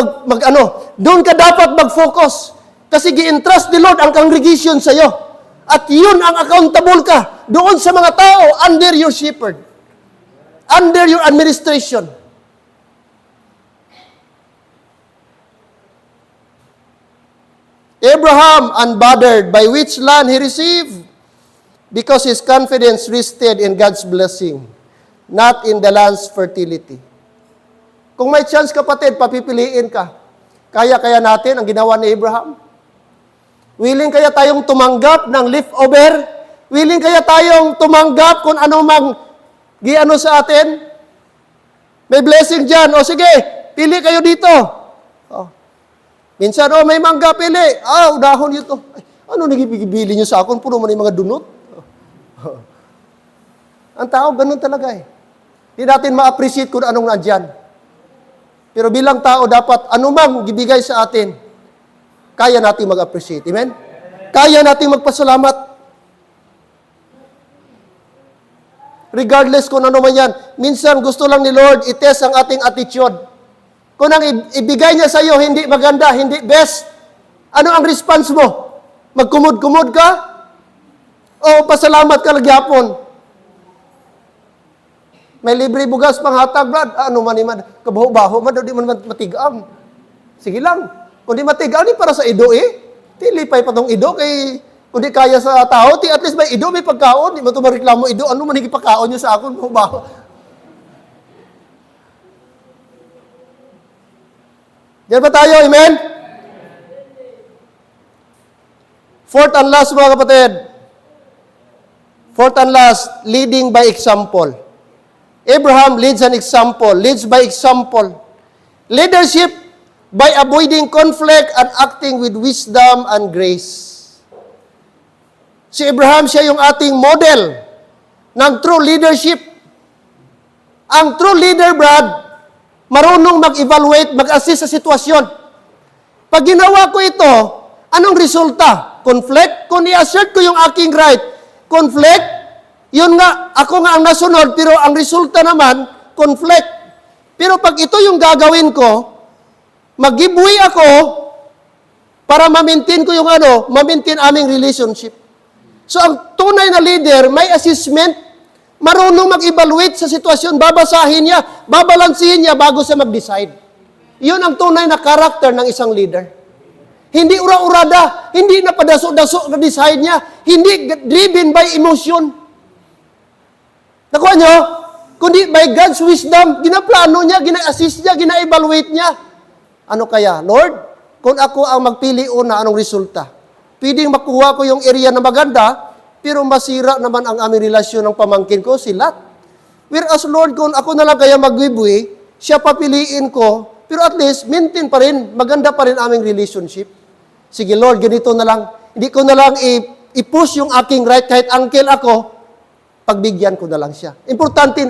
doon ka dapat mag-focus. Kasi gi-entrust ni Lord ang congregation sa iyo. At yun ang accountable ka doon sa mga tao under your shepherd. Under your administration. Abraham unbothered by which land he received because his confidence rested in God's blessing, not in the land's fertility. Kung may chance, kapatid, papipiliin ka. Kaya natin ang ginawa ni Abraham? Willing kaya tayong tumanggap ng leftover? Willing kaya tayong tumanggap kung ano mang giano sa atin? May blessing dyan. O sige, pili kayo dito. Oh. Minsan, may mangga, pili. Dahon yun to. Ano nagibili nyo sa akin? Puro man yung mga dunot. Ang tao, ganun talaga eh. Hindi natin ma-appreciate kung anong nandyan. Pero bilang tao, dapat anumang gibigay sa atin, kaya natin mag-appreciate. Amen? Kaya natin magpasalamat. Regardless kung ano man yan. Minsan, gusto lang ni Lord, itest ang ating attitude. Kung ang ibigay niya sa iyo, hindi maganda, hindi best, ano ang response mo? Magkumod-kumod ka? O pasalamat ka lagyapon? May libre bugas pang hatag, Brad. Ano man iman, kabaho-baho man, di man matigam. Sige lang. Kung di matigam, para sa ido Tilipay pa tong ido, kay kung di kaya sa tao, at least may ido, may pagkaon. Di man ito mareklamo ido, ano man higipakaon niyo sa akon, baho-baho. Diyan ba tayo? Amen? Fourth and last, mga kapatid. Fourth and last, leading by example. Abraham leads an example, leads by example. Leadership by avoiding conflict and acting with wisdom and grace. Si Abraham, siya yung ating model ng true leadership. Ang true leader, Brad, marunong mag-evaluate, mag-assess sa sitwasyon. Pag ginawa ko ito, anong resulta? Conflict? Kung i-assert ko yung aking right, conflict, yun nga, ako nga ang nasunod, pero ang resulta naman, conflict. Pero pag ito yung gagawin ko, mag-giveaway ako para ma-maintain ko yung ma-maintain aming relationship. So ang tunay na leader, may assessment, marunong mag-evaluate sa sitwasyon, babasahin niya, babalansihin niya bago siya mag-decide. Iyon ang tunay na karakter ng isang leader. Hindi ura-urada, hindi na padaso-daso na decide niya, hindi driven by emotion. Nakuha nyo? Kundi by God's wisdom, ginaplano niya, gina-assist niya, gina-evaluate niya. Ano kaya? Lord, kung ako ang magpili una, anong resulta? Pwedeng makuha ko yung area na maganda, pero masira naman ang aming relasyon ng pamangkin ko, si Lot. Whereas Lord, kung ako na lang kaya magbibui, siya papiliin ko, pero at least, maintain pa rin, maganda pa rin aming relationship. Sige Lord, ganito na lang. Hindi ko na lang i-push yung aking right, kahit uncle ako, pagbigyan ko na lang siya. Importante,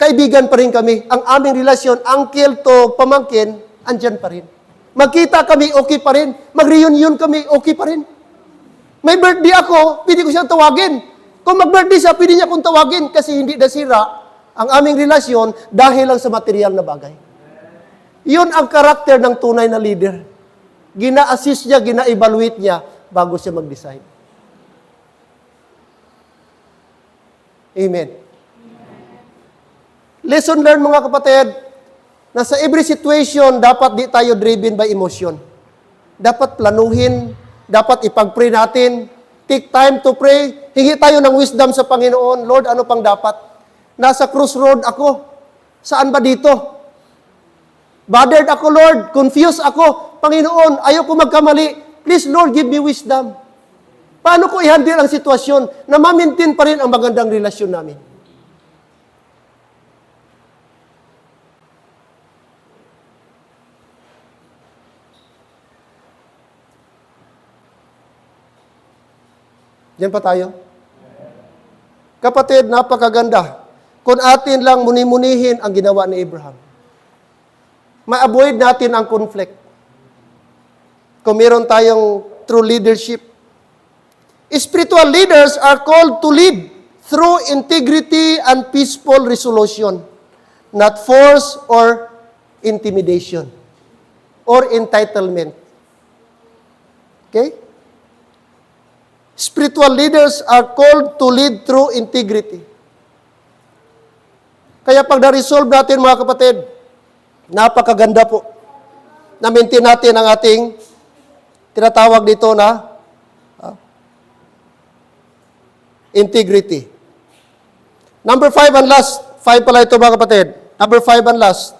kaibigan pa rin kami. Ang aming relasyon, uncle to pamangkin, andyan pa rin. Magkita kami, okay pa rin. Mag-reunion kami, okay pa rin. May birthday ako, pwede ko siyang tawagin. Kung mag-birthday siya, pwede niya akong tawagin kasi hindi nasira ang aming relasyon dahil lang sa material na bagay. Yun ang karakter ng tunay na leader. Gina-assist niya, gina-evaluate niya bago siya mag-decide. Amen. Lesson learned mga kapatid, na sa every situation, dapat di tayo driven by emotion. Dapat planuhin, dapat ipag-pray natin, take time to pray, hingi tayo ng wisdom sa Panginoon. Lord, ano pang dapat? Nasa crossroad ako. Saan ba dito? Bothered ako, Lord. Confused ako. Panginoon, ayoko magkamali. Please, Lord, give me wisdom. Paano ko i-handle ang sitwasyon na ma-maintain pa rin ang magandang relasyon namin? Diyan pa tayo? Kapatid, napakaganda. Kung atin lang muni-munihin ang ginawa ni Abraham, ma-avoid natin ang conflict. Kung meron tayong true leadership. Spiritual leaders are called to lead through integrity and peaceful resolution, not force or intimidation or entitlement. Okay? Spiritual leaders are called to lead through integrity. Kaya pag na-resolve natin mga kapatid, napakaganda po. Na-maintain natin ang ating tinatawag dito na integrity. Number 5 and last. 5 pala ito mga kapatid. Number 5 and last.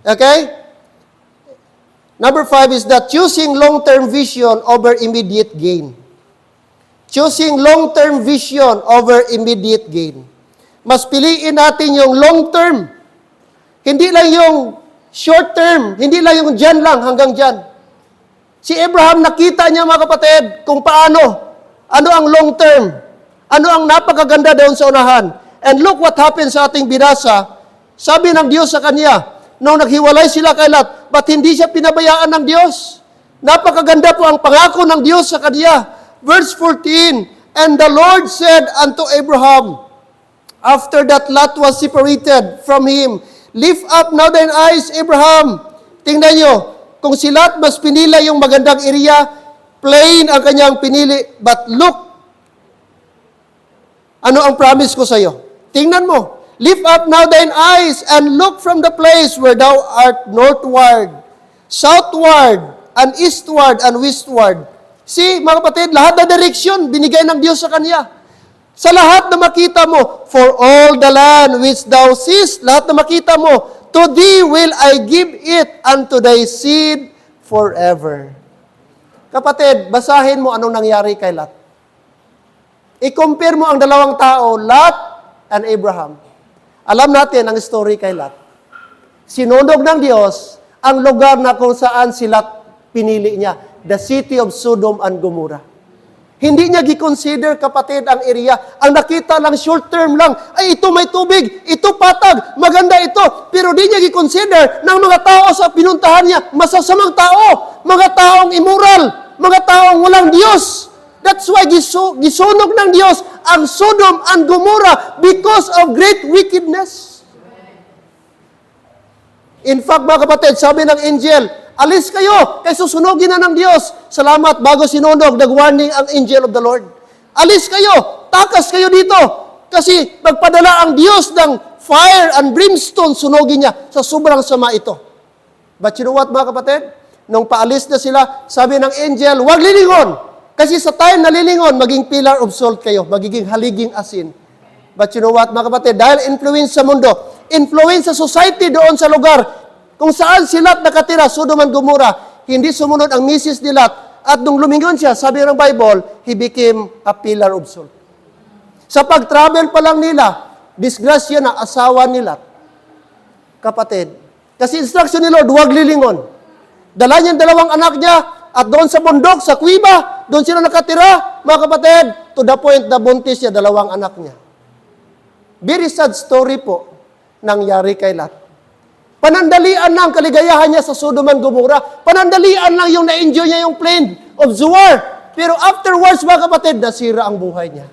Okay? Number 5 is that choosing long-term vision over immediate gain. Choosing long-term vision over immediate gain. Mas piliin natin yung long-term. Hindi lang yung short-term. Hindi lang yung dyan lang, hanggang dyan. Si Abraham, nakita niya mga kapatid kung paano. Ano ang long-term? Ano ang napakaganda doon sa unahan? And look what happened sa ating binasa. Sabi ng Diyos sa kanya, nung naghiwalay sila kay Lot, ba't hindi siya pinabayaan ng Diyos? Napakaganda po ang pangako ng Diyos sa kanya. Verse 14, and the Lord said unto Abraham, after that Lot was separated from him, lift up now thine eyes, Abraham. Tingnan nyo, kung si Lot mas pinila yung magandang area, plain ang kanyang pinili, but look, ano ang promise ko sa iyo? Tingnan mo, lift up now thine eyes and look from the place where thou art northward, southward, and eastward, and westward. See, mga kapatid, lahat na direksyon binigay ng Diyos sa kanya. Sa lahat na makita mo, for all the land which thou seest, lahat na makita mo, to thee will I give it unto thy seed forever. Kapatid, basahin mo anong nangyari kay Lot. I-compare mo ang dalawang tao, Lot and Abraham. Alam natin ang story kay Lot. Sinunog ng Diyos ang lugar na kung saan si Lot pinili niya, the city of Sodom and Gomorrah. Hindi niya gi-consider, kapatid, ang area. Ang nakita lang, short term lang, ay ito may tubig, ito patag, maganda ito. Pero di niya gi-consider ng mga tao sa pinuntahan niya, masasamang tao, mga taong immoral, mga taong walang Diyos. That's why gisunog ng Diyos ang Sodom and Gomorrah because of great wickedness. In fact, mga kapatid, sabi ng angel, alis kayo, kay susunogin na ng Diyos. Salamat, bago sinunog, nag-warning ang angel of the Lord. Alis kayo, takas kayo dito. Kasi magpadala ang Diyos ng fire and brimstone, sunogin niya sa sobrang sama ito. But you know what, mga kapatid? Nung paalis na sila, sabi ng angel, huwag lilingon. Kasi sa time na lilingon, maging pillar of salt kayo, magiging haliging asin. But you know what, mga kapatid? Dahil influence sa mundo, influence sa society doon sa lugar, kung saan si Lot nakatira, Sodom and Gomorrah, hindi sumunod ang misis ni Lot. At nung lumingon siya, sabi ng Bible, he became a pillar of salt. Sa pag-travel pa lang nila, disgrasya na asawa ni Lot. Kapatid, kasi instruction ni Lord, huwag lilingon. Dala niya dalawang anak niya, at doon sa bundok, sa kuiba, doon sila nakatira, mga kapatid, to the point na buntis niya, dalawang anak niya. Very sad story po, nangyari kay Lot. Panandalian lang kaligayahan niya sa Sodom and Gomorrah. Panandalian lang yung na-enjoy niya yung plain of Zoar. Pero afterwards, mga kapatid, nasira ang buhay niya.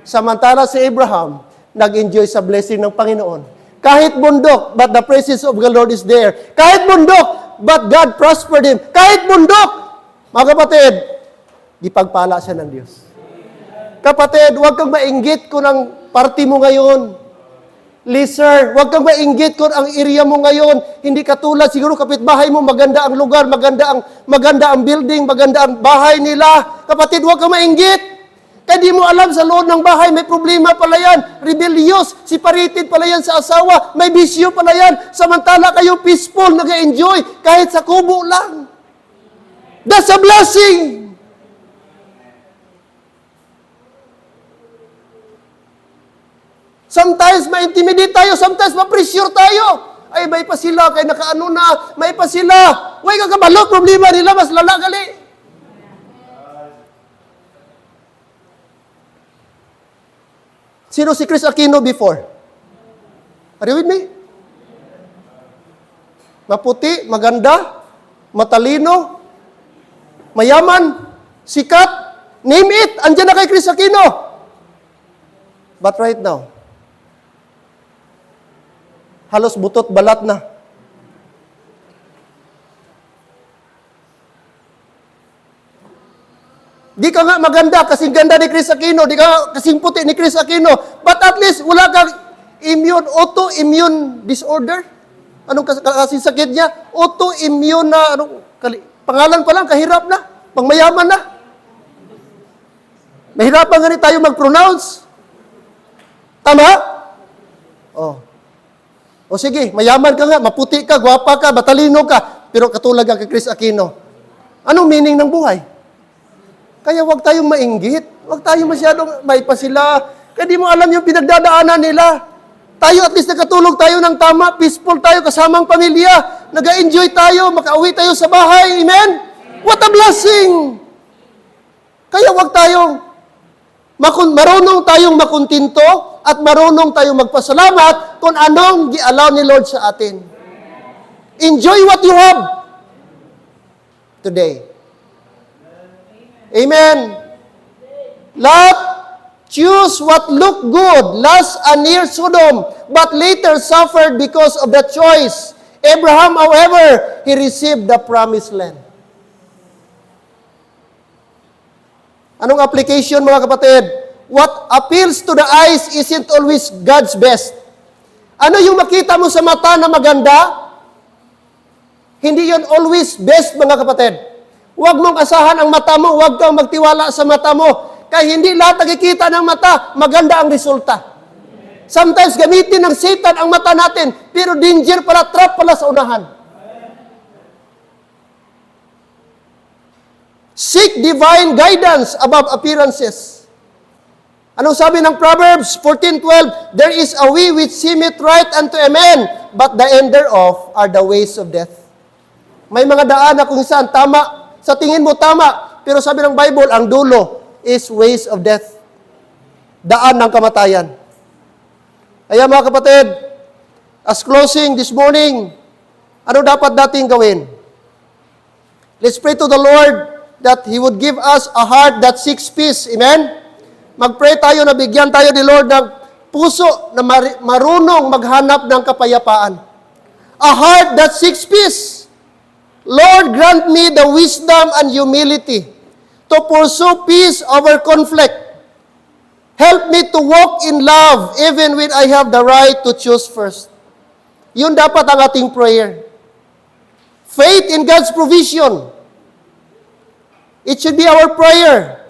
Samantala si Abraham, nag-enjoy sa blessing ng Panginoon. Kahit bundok, but the presence of the Lord is there. Kahit bundok, but God prospered him. Kahit bundok, mga kapatid, ipagpala siya ng Diyos. Kapatid, huwag kang mainggit kung ang party mo ngayon. Listener, huwag kang mainggit kung ang area mo ngayon. Hindi katulad, siguro kapitbahay mo, maganda ang lugar, maganda ang building, maganda ang bahay nila. Kapatid, huwag kang mainggit. Kaya di mo alam sa loob ng bahay, may problema pala yan. Rebellious, separated pala yan sa asawa. May bisyo pala yan. Samantala kayo peaceful, nag-enjoy, kahit sa kubo lang. That's a blessing. Sometimes ma-intimidate tayo, sometimes ma-pressure tayo. Ay, may pa sila, kay nakaano na, may pa sila. Huwag kakabalo, problema nila, mas lala gali. Sino si Chris Aquino before? Are you with me? Maputi, maganda, matalino, mayaman, sikat, name it, andyan na kay Chris Aquino. But right now, halos butot balat na. Di ka nga maganda, kasing ganda ni Chris Aquino, di ka nga kasing puti ni Chris Aquino, but at least wala kang autoimmune disorder. Anong kasing sakit niya? Autoimmune na, pangalan pa lang, kahirap na, pangmayaman na. Mahirapan nga rin tayo mag-pronounce. Tama? O sige, mayaman ka nga, maputi ka, gwapa ka, matalino ka, pero katulad ka kay Chris Aquino. Anong meaning ng buhay? Kaya huwag tayong mainggit. Huwag tayong masyadong may pa sila. Kaya di mo alam yung pinagdadaanan nila. Tayo at least nakatulog tayo ng tama, peaceful tayo, kasamang pamilya. Nag-enjoy tayo, makauwi tayo sa bahay. Amen? What a blessing! Kaya huwag tayong, marunong tayong makuntinto at marunong tayong magpasalamat kung anong gi-allow ni Lord sa atin. Enjoy what you have today. Amen. Lot choose what looked good, last and near Sodom, but later suffered because of that choice. Abraham, however, he received the promised land. Anong application, mga kapatid? What appeals to the eyes isn't always God's best. Ano yung makita mo sa mata na maganda? Hindi yun always best, mga kapatid. Huwag mong asahan ang mata mo, huwag kang magtiwala sa mata mo. Kaya hindi lahat nakikita ng mata, maganda ang resulta. Sometimes gamitin ng Satan ang mata natin, pero danger pala, trap pala sa unahan. Seek divine guidance above appearances. Anong sabi ng Proverbs 14:12? There is a way which seemeth right unto a man, but the end thereof are the ways of death. May mga daan na kung saan tama, sa tingin mo tama, pero sabi ng Bible, ang dulo is ways of death. Daan ng kamatayan. Kaya mga kapatid, as closing this morning, ano dapat nating gawin? Let's pray to the Lord that He would give us a heart that seeks peace. Amen? Mag-pray tayo na bigyan tayo ni Lord ng puso na marunong maghanap ng kapayapaan. A heart that seeks peace. Lord, grant me the wisdom and humility to pursue peace over conflict. Help me to walk in love even when I have the right to choose first. Yun dapat ang ating prayer. Faith in God's provision. It should be our prayer.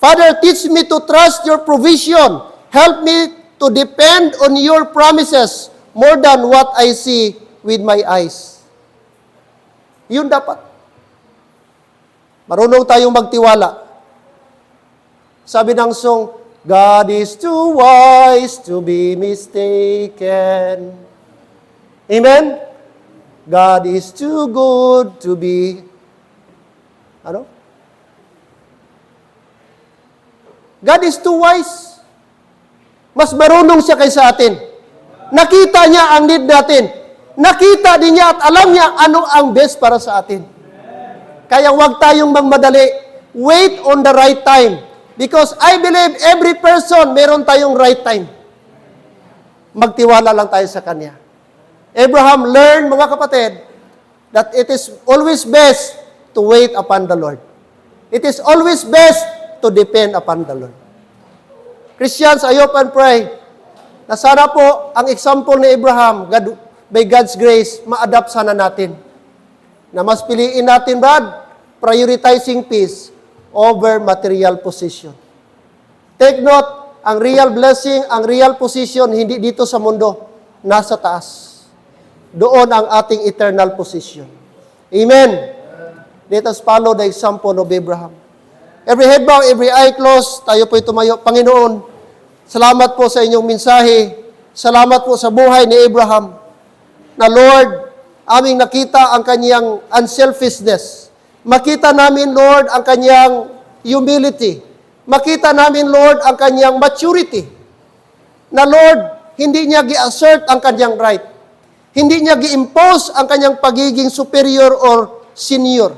Father, teach me to trust your provision. Help me to depend on your promises more than what I see with my eyes. Yun dapat. Marunong tayong magtiwala. Sabi ng song, God is too wise to be mistaken. Amen? God is too good to be, God is too wise. Mas marunong siya kaysa atin. Nakita niya ang need natin. Nakita din niya at alam niya ano ang best para sa atin. Kaya huwag tayong magmadali. Wait on the right time. Because I believe every person meron tayong right time. Magtiwala lang tayo sa Kanya. Abraham learned, mga kapatid, that it is always best to wait upon the Lord. It is always best to depend upon the Lord. Christians, I hope and pray na sana po ang example ni Abraham, by God's grace, ma-adapt sana natin. Na mas piliin natin, Brad, prioritizing peace over material possession. Take note, ang real blessing, ang real position, hindi dito sa mundo, nasa taas. Doon ang ating eternal position. Amen. Let us follow the example of Abraham. Every head bow, every eye closed, tayo po'y tumayo. Panginoon, salamat po sa inyong mensahe. Salamat po sa buhay ni Abraham. Na Lord, aming nakita ang kanyang unselfishness. Makita namin, Lord, ang kanyang humility. Makita namin, Lord, ang kanyang maturity. Na Lord, hindi niya gi-assert ang kanyang right. Hindi niya gi-impose ang kanyang pagiging superior or senior.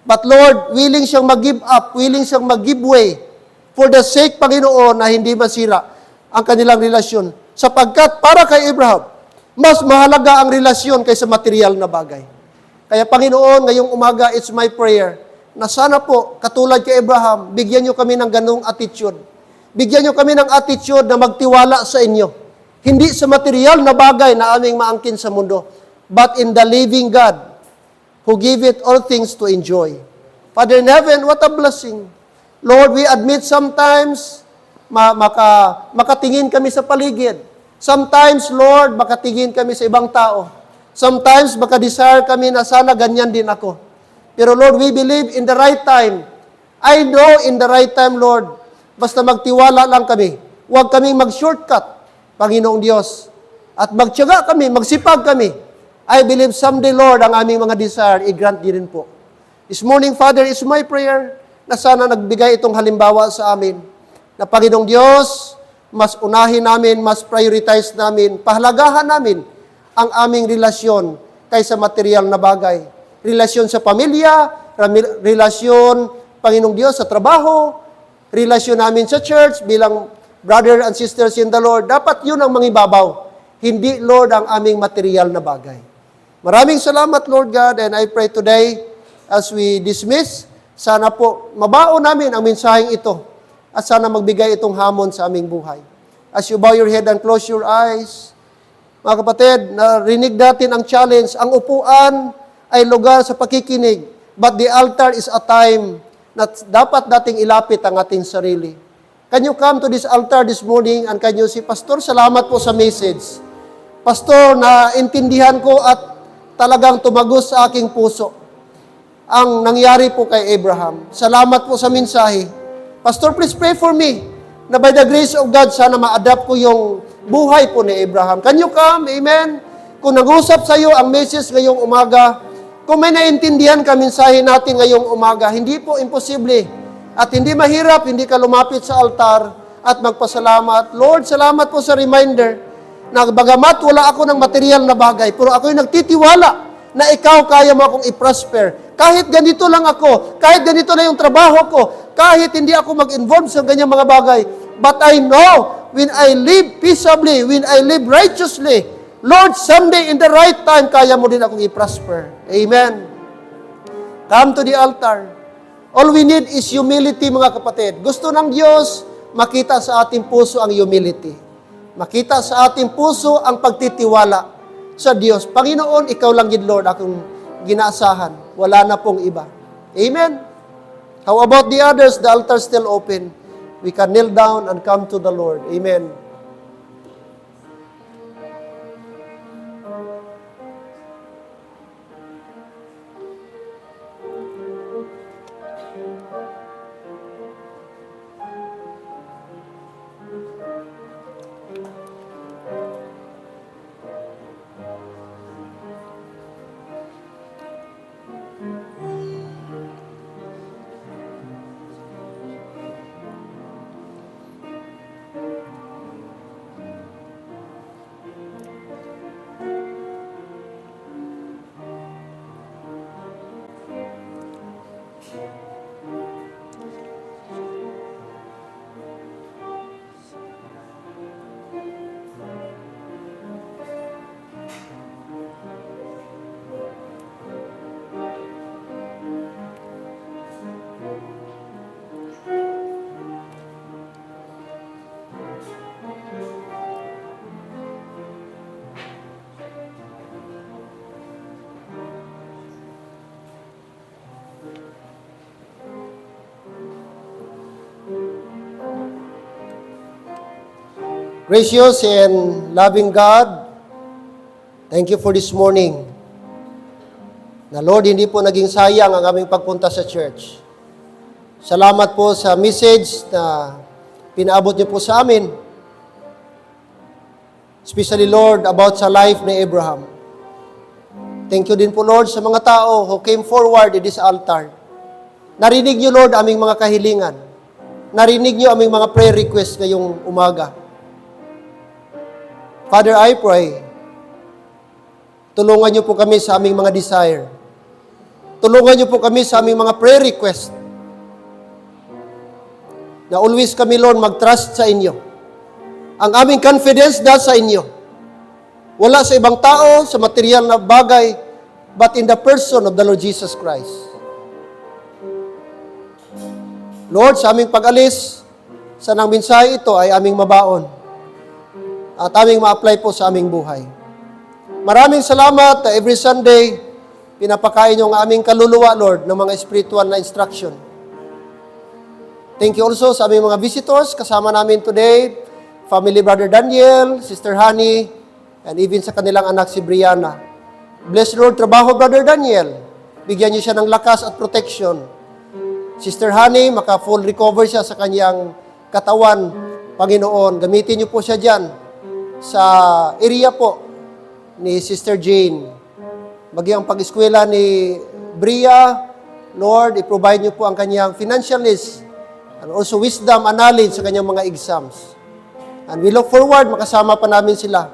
But Lord, willing siyang mag-give up, willing siyang mag-give way for the sake, Panginoon, na hindi masira ang kanilang relasyon. Sapagkat para kay Abraham, mas mahalaga ang relasyon kaysa material na bagay. Kaya Panginoon, ngayong umaga, it's my prayer na sana po, katulad kay Abraham, bigyan niyo kami ng ganung attitude. Bigyan niyo kami ng attitude na magtiwala sa inyo. Hindi sa material na bagay na aming maangkin sa mundo, but in the living God, who give it all things to enjoy. Father in heaven, what a blessing. Lord, we admit sometimes, makatingin kami sa paligid. Sometimes, Lord, makatingin kami sa ibang tao. Sometimes, desire kami na sana ganyan din ako. Pero Lord, we believe in the right time. I know in the right time, Lord, basta magtiwala lang kami. Huwag kaming mag-shortcut, Panginoong Diyos. At magtiyaga kami, magsipag kami. I believe someday, Lord, ang aming mga desire, i-grant din po. This morning, Father, is my prayer na sana nagbigay itong halimbawa sa amin. Na Panginoong Diyos, mas unahin namin, mas prioritize namin, pahalagahan namin ang aming relasyon kaysa material na bagay. Relasyon sa pamilya, relasyon, Panginoong Diyos, sa trabaho, relasyon namin sa church bilang brother and sisters in the Lord. Dapat yun ang mangibabaw. Hindi, Lord, ang aming material na bagay. Maraming salamat, Lord God, and I pray today, as we dismiss, sana po mabao namin ang mensaheng ito at sana magbigay itong hamon sa aming buhay. As you bow your head and close your eyes, mga kapatid, narinig natin ang challenge. Ang upuan ay lugar sa pakikinig, but the altar is a time na dapat nating ilapit ang ating sarili. Can you come to this altar this morning and can you say, Pastor, salamat po sa message. Pastor, naintindihan ko at talagang tumagos sa aking puso ang nangyari po kay Abraham. Salamat po sa mensahe. Pastor, please pray for me na by the grace of God, sana ma-adapt ko yung buhay po ni Abraham. Can you come? Amen? Kung nag-usap sa iyo ang message ngayong umaga, kung may naintindihan ka mensahe natin ngayong umaga, hindi po imposible at hindi mahirap, hindi ka lumapit sa altar at magpasalamat. Lord, salamat po sa reminder na bagamat wala ako ng material na bagay, pero ako'y nagtitiwala na ikaw kaya mo akong i-prosper. Kahit ganito lang ako, kahit ganito na yung trabaho ko, kahit hindi ako mag-involve sa ganyang mga bagay, but I know, when I live peaceably, when I live righteously, Lord, someday in the right time, kaya mo din akong i-prosper. Amen. Come to the altar. All we need is humility, mga kapatid. Gusto ng Diyos, makita sa ating puso ang humility. Makita sa ating puso ang pagtitiwala sa Diyos. Panginoon, ikaw lang gid, Lord, akong ginaasahan. Wala na pong iba. Amen? How about the others? The altar still open. We can kneel down and come to the Lord. Amen. Gracious and loving God, thank you for this morning. Na Lord, hindi po naging sayang ang aming pagpunta sa church. Salamat po sa message na pinaabot niyo po sa amin. Especially, Lord, about sa life ni Abraham. Thank you din po, Lord, sa mga tao who came forward in this altar. Narinig niyo, Lord, aming mga kahilingan. Narinig niyo aming mga prayer requests ngayong umaga. Father, I pray, tulungan niyo po kami sa aming mga desire. Tulungan niyo po kami sa aming mga prayer request. Na always kami, Lord, mag-trust sa inyo. Ang aming confidence na sa inyo. Wala sa ibang tao, sa material na bagay, but in the person of the Lord Jesus Christ. Lord, sa aming pag-alis, sa nang mensahe ito ay aming mabaon. At aming ma-apply po sa aming buhay. Maraming salamat na every Sunday, pinapakain niyo ang aming kaluluwa, Lord, ng mga spiritual na instruction. Thank you also sa aming mga visitors, kasama namin today, family Brother Daniel, Sister Honey, and even sa kanilang anak si Brianna. Bless Lord, trabaho Brother Daniel. Bigyan niyo siya ng lakas at protection. Sister Honey, maka-full recover siya sa kanyang katawan, Panginoon. Gamitin niyo po siya dyan sa area po ni Sister Jane. Bagyang pag-eskwela ni Bria, Lord, i-provide niyo po ang kanyang financial needs and also wisdom and knowledge sa kanyang mga exams. And we look forward, makasama pa namin sila.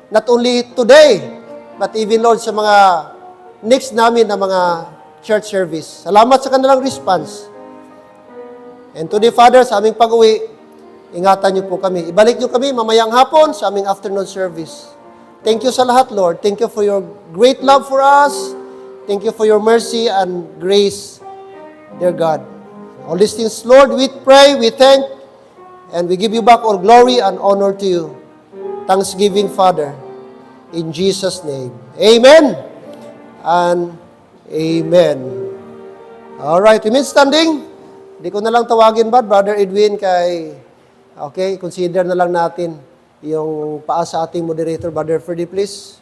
Not only today, but even, Lord, sa mga next namin na mga church service. Salamat sa kanilang response. And today, Father, sa aming pag-uwi, ingatan niyo po kami. Ibalik niyo kami mamayang hapon sa aming afternoon service. Thank you sa lahat, Lord. Thank you for your great love for us. Thank you for your mercy and grace, dear God. All these things, Lord, we pray, we thank, and we give you back all glory and honor to you. Thanksgiving, Father, in Jesus' name. Amen and amen. All right, remain standing. Di ko na lang tawagin ba, Brother Edwin, okay, consider na lang natin yung paa sa ating moderator, Brother Ferdy, please.